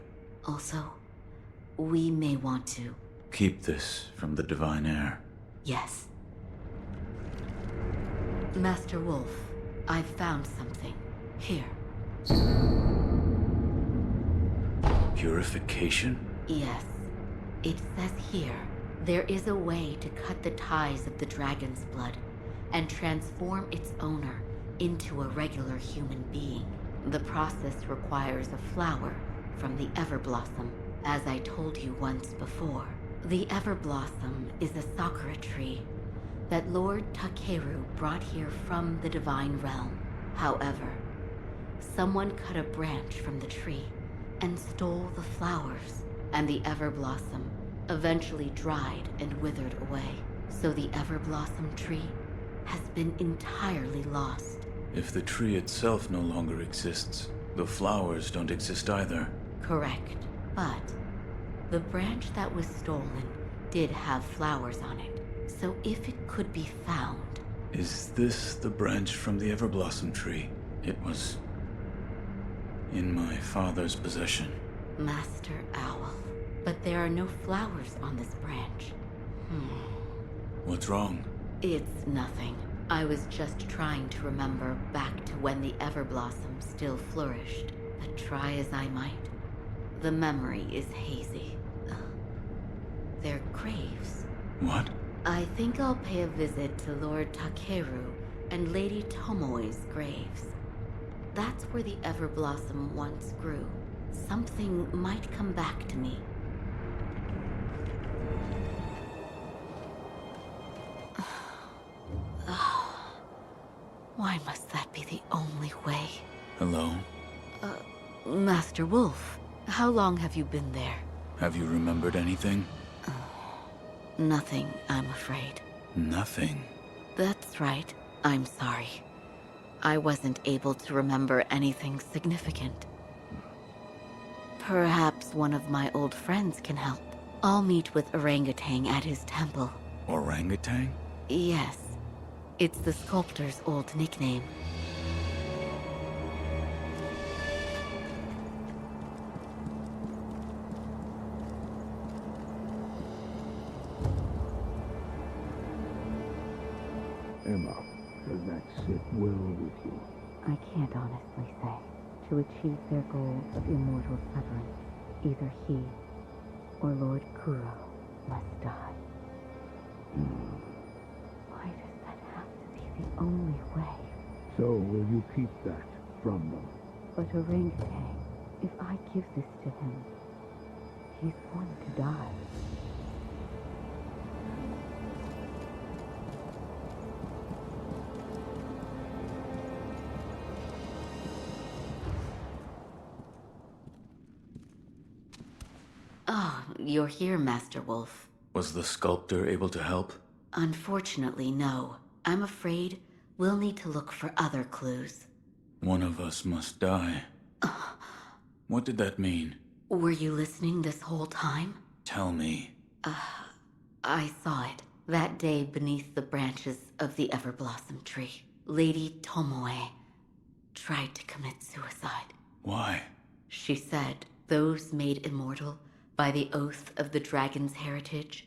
Also, we may want to... keep this from the Divine Heir. Yes. Master Wolf, I've found something. Here. Purification? Yes. It says here, there is a way to cut the ties of the dragon's blood and transform its owner into a regular human being. The process requires a flower from the Everblossom, as I told you once before. The Everblossom is a sakura tree that Lord Takeru brought here from the Divine Realm. However, someone cut a branch from the tree and stole the flowers, and the Everblossom eventually dried and withered away. So the Everblossom tree has been entirely lost. If the tree itself no longer exists, the flowers don't exist either. Correct. But the branch that was stolen did have flowers on it. So if it could be found... Is this the branch from the Everblossom tree? It was in my father's possession. Master Owl. But there are no flowers on this branch. What's wrong? It's nothing. I was just trying to remember back to when the Everblossom still flourished. But try as I might, the memory is hazy. They're graves. What? I think I'll pay a visit to Lord Takeru and Lady Tomoe's graves. That's where the Everblossom once grew. Something might come back to me. Why must that be the only way? Hello? Master Wolf, how long have you been there? Have you remembered anything? Nothing, I'm afraid. Nothing. That's right. I'm sorry. I wasn't able to remember anything significant. Perhaps one of my old friends can help. I'll meet with Orangutan at his temple. Orangutan? Yes. It's the sculptor's old nickname. Emma, does that sit well with you? I can't honestly say. To achieve their goal of immortal severance, either he or Lord Kuro must die. Why does that have to be the only way? So will you keep that from them? But Orangutan, if I give this to him, he's going to die. Oh, you're here, Master Wolf. Was the sculptor able to help? Unfortunately, no. I'm afraid we'll need to look for other clues. One of us must die. What did that mean? Were you listening this whole time? Tell me. I saw it. That day beneath the branches of the Everblossom tree. Lady Tomoe tried to commit suicide. Why? She said those made immortal by the oath of the dragon's heritage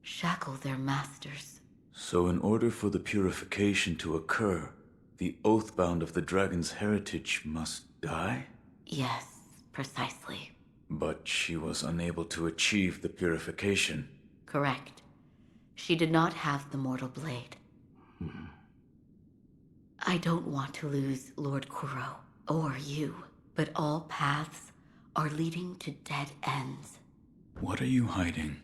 shackle their masters. So in order for the purification to occur, the oathbound of the dragon's heritage must die? Yes, precisely. But she was unable to achieve the purification. Correct. She did not have the mortal blade. I don't want to lose Lord Kuro, or you, but all paths are leading to dead ends. What are you hiding?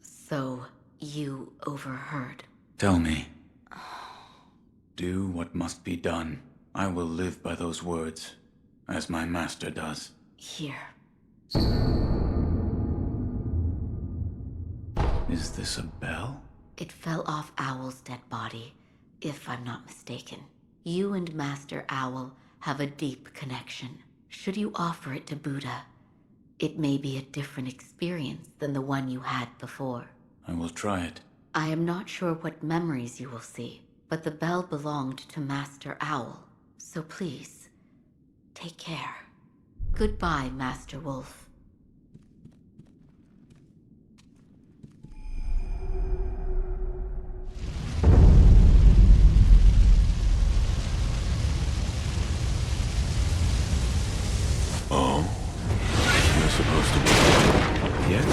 So, you overheard. Tell me. Do what must be done. I will live by those words, as my master does. Here. Is this a bell? It fell off Owl's dead body, if I'm not mistaken. You and Master Owl have a deep connection. Should you offer it to Buddha, it may be a different experience than the one you had before. I will try it. I am not sure what memories you will see, but the bell belonged to Master Owl. So please, take care. Goodbye, Master Wolf. Oh? You're supposed to be yet?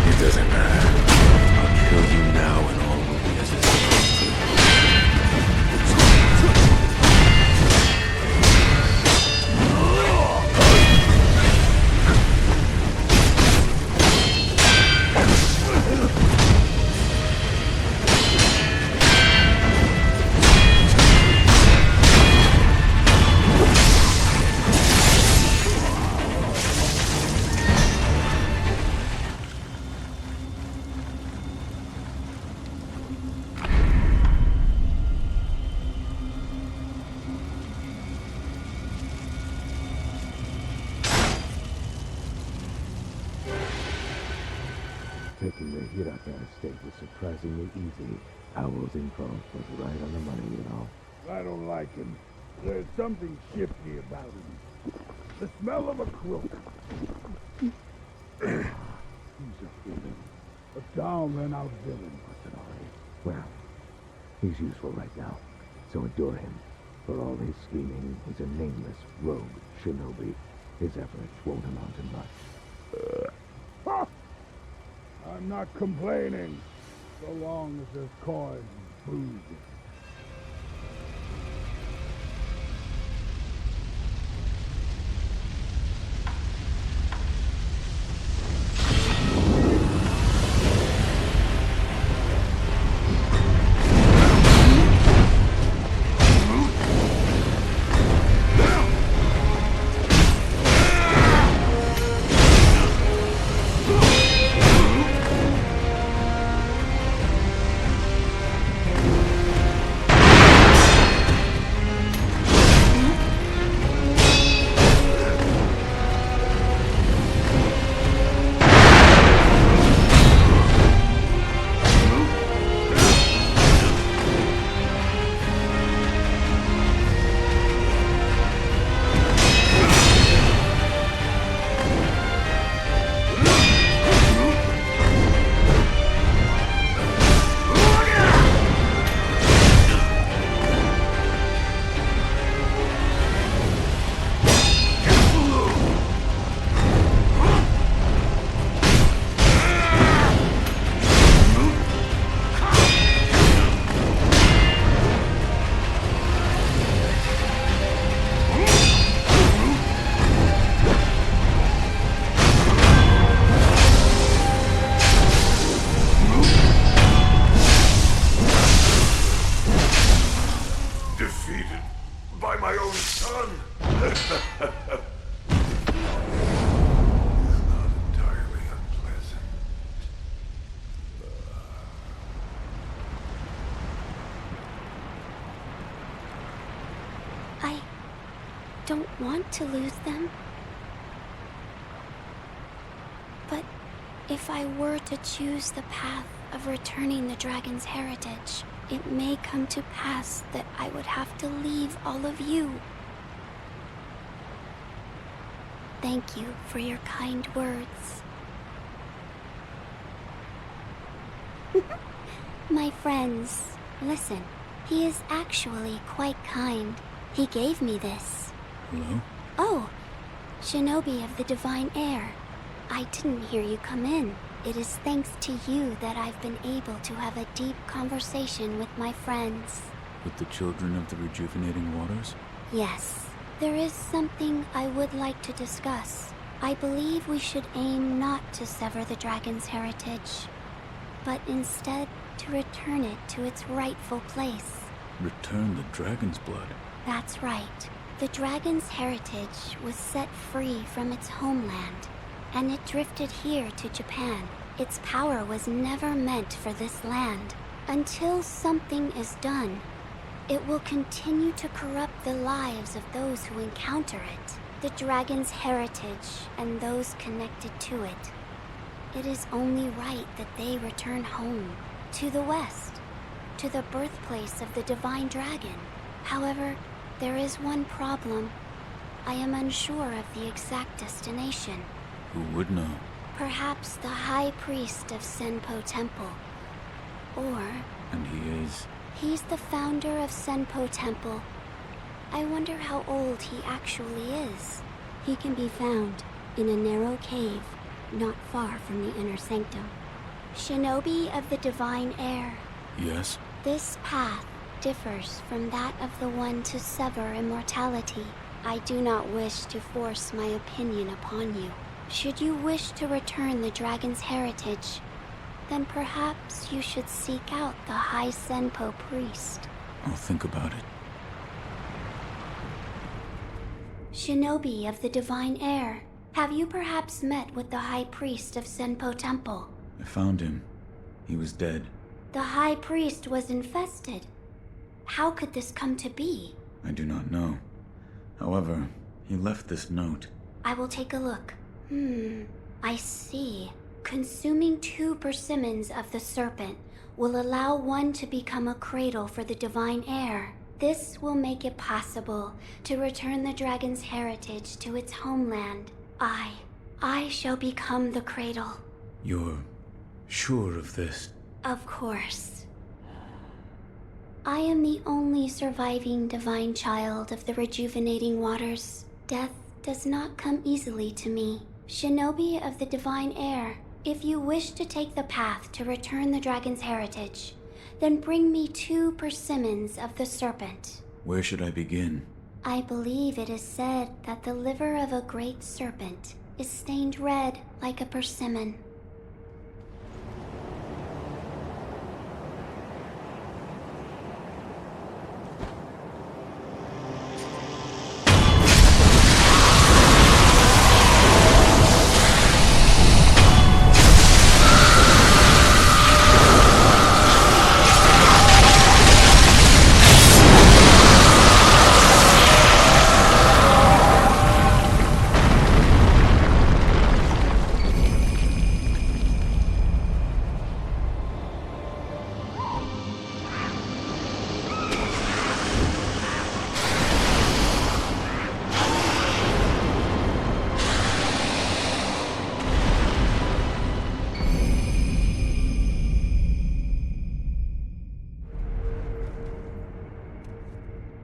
It doesn't matter. I'll kill you now and all will be as it's supposed to. Taking the Hirata Estate was surprisingly easy. Owl's info was right on the money, you know. I don't like him. There's something shifty about him. The smell of a crook. He's a villain. A down-and-out villain, Mercenary. Well, he's useful right now, so adore him. For all his scheming, he's a nameless rogue shinobi. His efforts won't amount to much. Ha! I'm not complaining, so long as there's coin and food. by my own son. I don't want to lose them. But if I were to choose the path of returning the dragon's heritage, it may come to pass that I would have to leave all of you. Thank you for your kind words. My friends, listen. He is actually quite kind. He gave me this. Hello? Oh, Shinobi of the Divine Heir. I didn't hear you come in. It is thanks to you that I've been able to have a deep conversation with my friends. With the children of the rejuvenating waters? Yes, there is something I would like to discuss. I believe we should aim not to sever the dragon's heritage, but instead to return it to its rightful place. Return the dragon's blood? That's right. The dragon's heritage was set free from its homeland, and it drifted here to Japan. Its power was never meant for this land. Until something is done, it will continue to corrupt the lives of those who encounter it, the dragon's heritage and those connected to it. It is only right that they return home, to the west, to the birthplace of the divine dragon. However, there is one problem. I am unsure of the exact destination. Who would know? Perhaps the High Priest of Senpou Temple. Or... And he is? He's the founder of Senpou Temple. I wonder how old he actually is. He can be found in a narrow cave, not far from the inner sanctum. Shinobi of the Divine Heir. Yes? This path differs from that of the one to sever immortality. I do not wish to force my opinion upon you. Should you wish to return the dragon's heritage, then perhaps you should seek out the High Senpou priest. I'll think about it. Shinobi of the Divine Heir, have you perhaps met with the High Priest of Senpou Temple? I found him. He was dead. The High Priest was infested. How could this come to be? I do not know. However, he left this note. I will take a look. I see. Consuming 2 persimmons of the serpent will allow one to become a cradle for the Divine Heir. This will make it possible to return the dragon's heritage to its homeland. I shall become the cradle. You're sure of this? Of course. I am the only surviving divine child of the rejuvenating waters. Death does not come easily to me. Shinobi of the Divine Heir, if you wish to take the path to return the dragon's heritage, then bring me 2 persimmons of the serpent. Where should I begin? I believe it is said that the liver of a great serpent is stained red like a persimmon.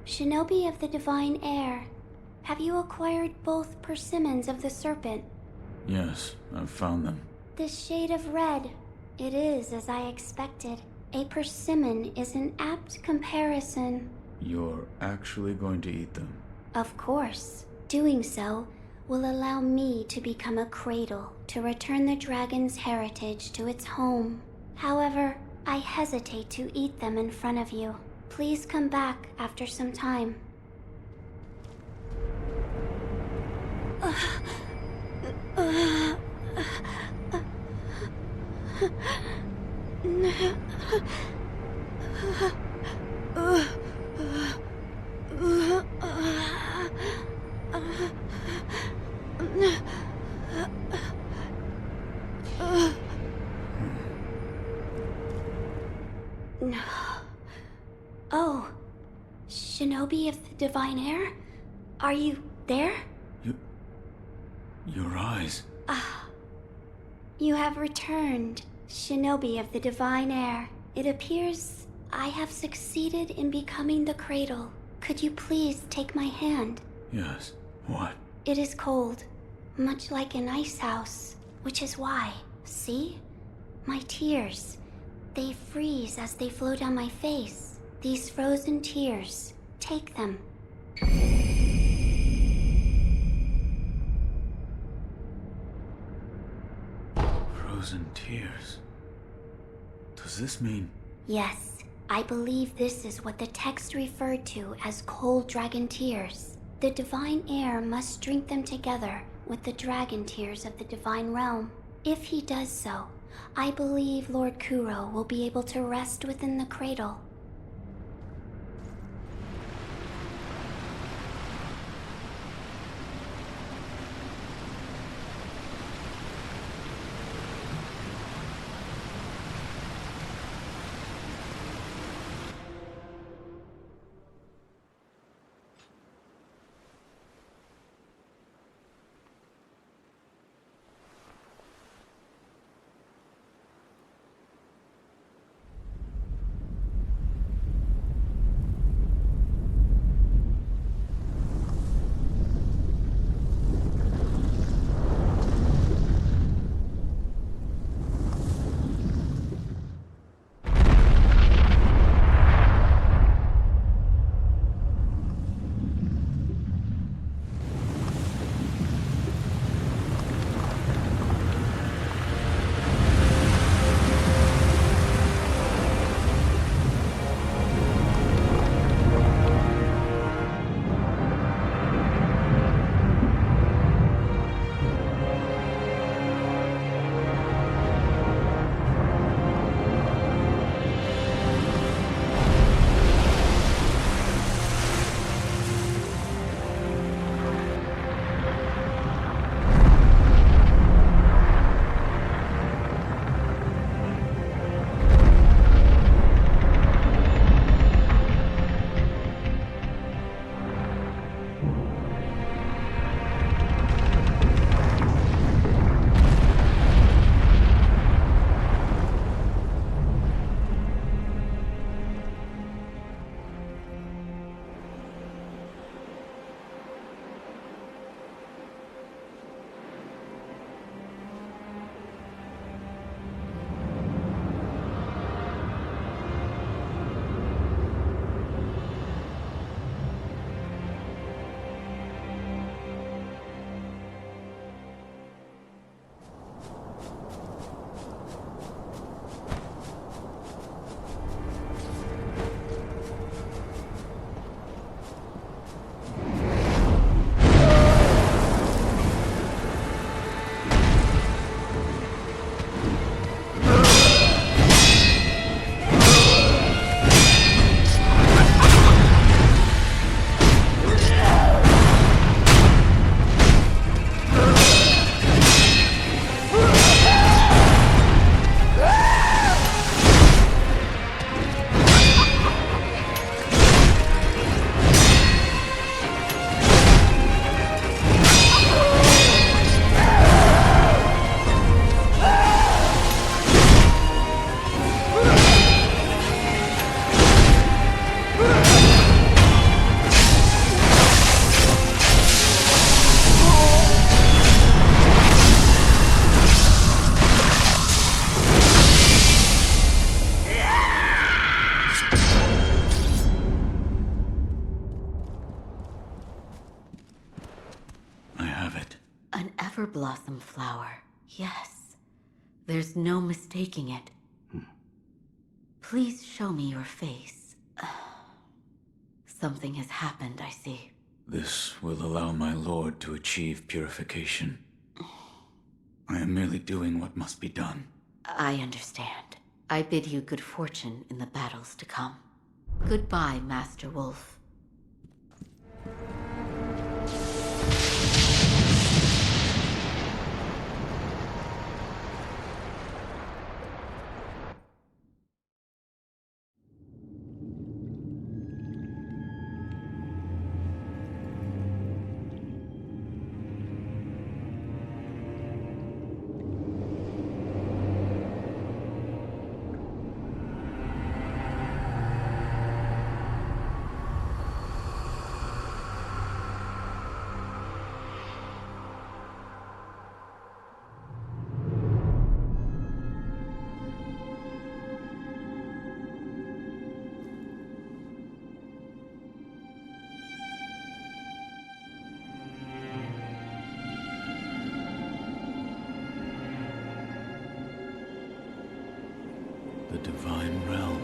Shinobi of the Divine Heir, have you acquired both persimmons of the serpent? Yes, I've found them. This shade of red, it is as I expected. A persimmon is an apt comparison. You're actually going to eat them? Of course. Doing so will allow me to become a cradle to return the dragon's heritage to its home. However, I hesitate to eat them in front of you. Please come back after some time. No. Oh, Shinobi of the Divine Heir? Are you there? Your eyes. Ah. You have returned, Shinobi of the Divine Heir. It appears I have succeeded in becoming the cradle. Could you please take my hand? Yes. What? It is cold, much like an ice house, which is why, see? My tears. They freeze as they flow down my face. These frozen tears. Take them. Frozen tears. Does this mean... Yes, I believe this is what the text referred to as cold dragon tears. The Divine Heir must drink them together with the dragon tears of the Divine Realm. If he does so, I believe Lord Kuro will be able to rest within the cradle. Blossom flower. Yes. There's no mistaking it. Please show me your face. Something has happened, I see. This will allow my lord to achieve purification. I am merely doing what must be done. I understand. I bid you good fortune in the battles to come. Goodbye, Master Wolf. The divine realm.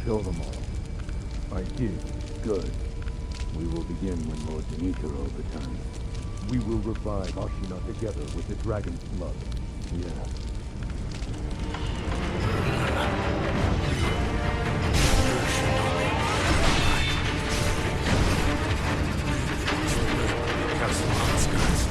Kill them all. I did. Good. We will begin when Lord Denikuro returns. We will revive Ashina together with the dragon's blood. Yes. Castle Outskirts.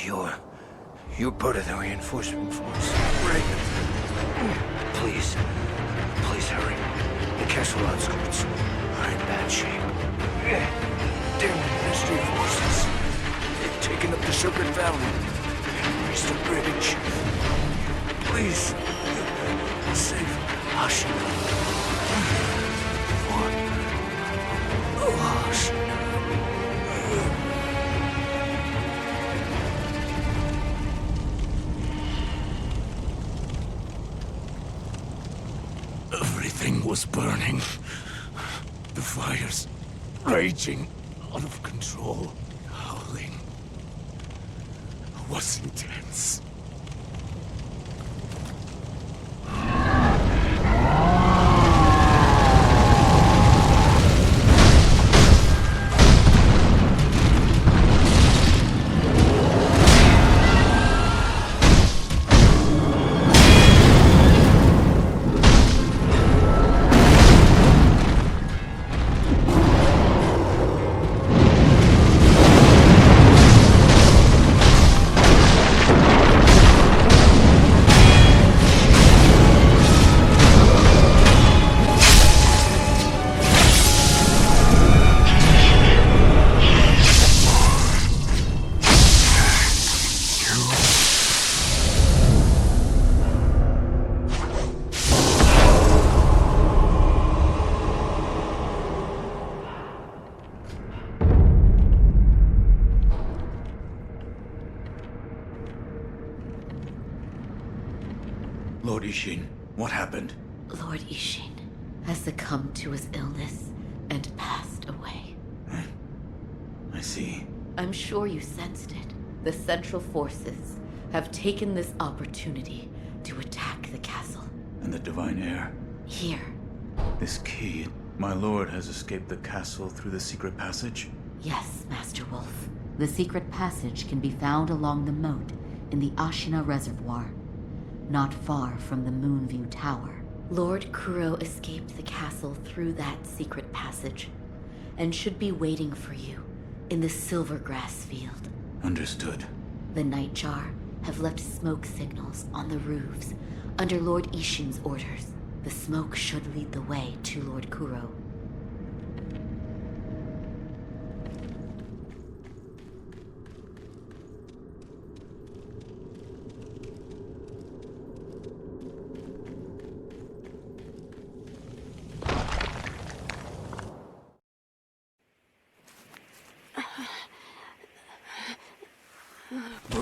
You're reinforcement force. Right. Please. Please hurry. The castle outskirts are in bad shape. Damn Ministry forces. They've taken up the Serpent Valley. Raised the bridge. Please. Save Ashina. Ashina. Everything was burning. The fires raging out of control. Howling was intense. Lord Ishin, what happened? Lord Ishin has succumbed to his illness and passed away. I see. I'm sure you sensed it. The Central Forces have taken this opportunity to attack the castle. And the Divine Heir? Here. This key, my lord has escaped the castle through the secret passage? Yes, Master Wolf. The secret passage can be found along the moat in the Ashina Reservoir, not far from the Moonview Tower. Lord Kuro escaped the castle through that secret passage, and should be waiting for you in the Silvergrass Field. Understood. The Nightjar have left smoke signals on the roofs under Lord Ishin's orders. The smoke should lead the way to Lord Kuro.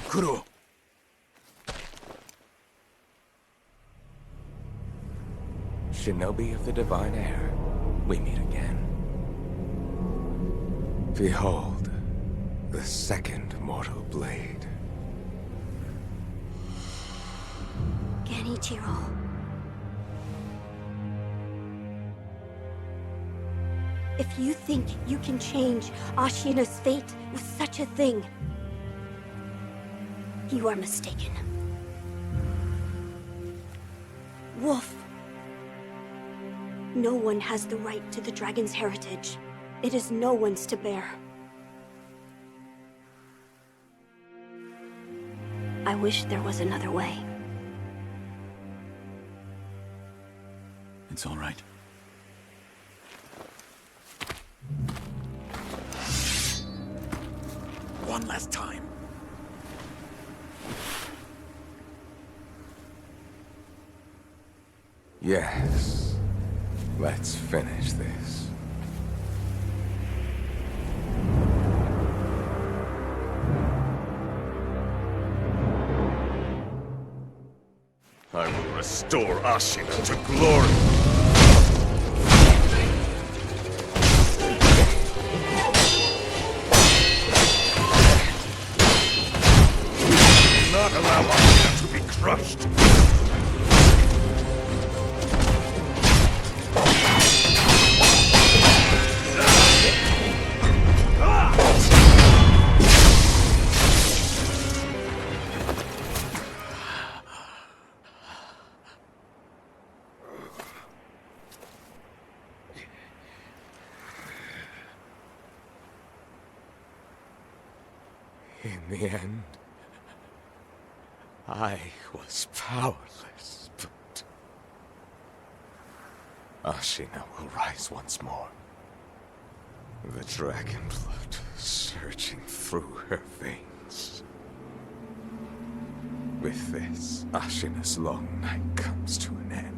Kuro. Shinobi of the Divine Heir, we meet again. Behold, the second mortal blade. Genichiro. If you think you can change Ashina's fate with such a thing, you are mistaken. Wolf. No one has the right to the dragon's heritage. It is no one's to bear. I wish there was another way. It's all right. One last time. Yes. Let's finish this. I will restore Ashina to glory! Not allow Ashina to be crushed! In the end, I was powerless, but Ashina will rise once more. The dragon blood surging through her veins. With this, Ashina's long night comes to an end.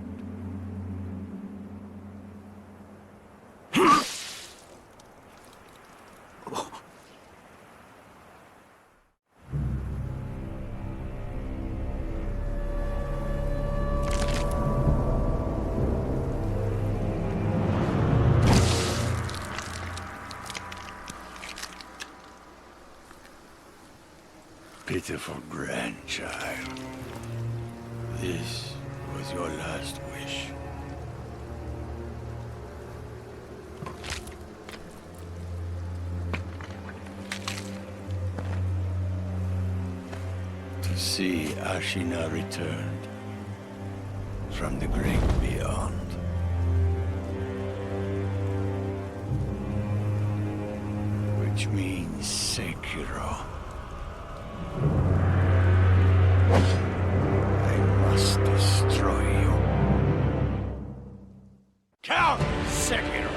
Pitiful grandchild. This was your last wish. To see Ashina returned from the great beyond. Which means Sekiro. I must destroy you. Count Sekiro!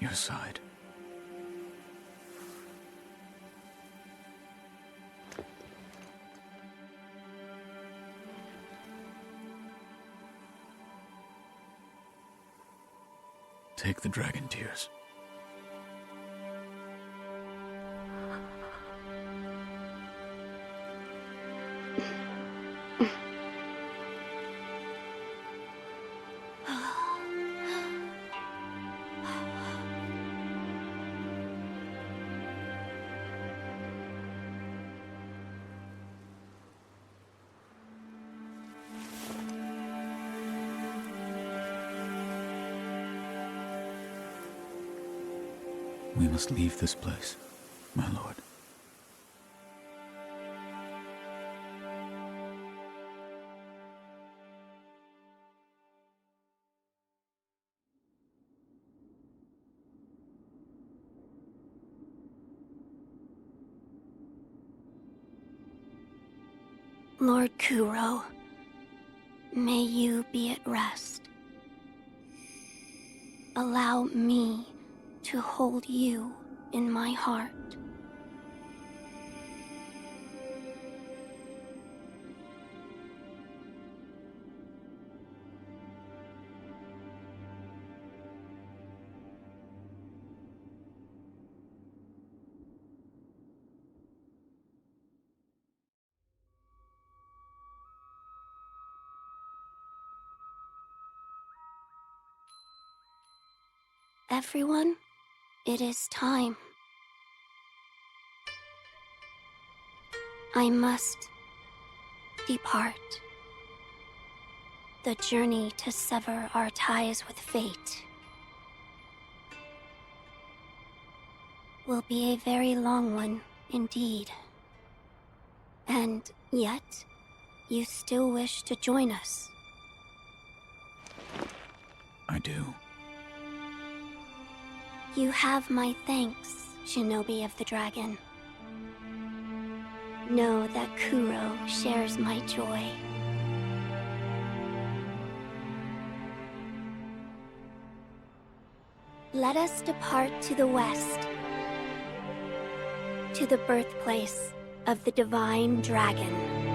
your side. Take the dragon tears. We must leave this place, my lord. Lord Kuro, may you be at rest. Allow me to hold you in my heart. Everyone, it is time. I must depart. The journey to sever our ties with fate will be a very long one indeed. And yet, you still wish to join us. I do. You have my thanks, Shinobi of the Dragon. Know that Kuro shares my joy. Let us depart to the west, to the birthplace of the divine dragon.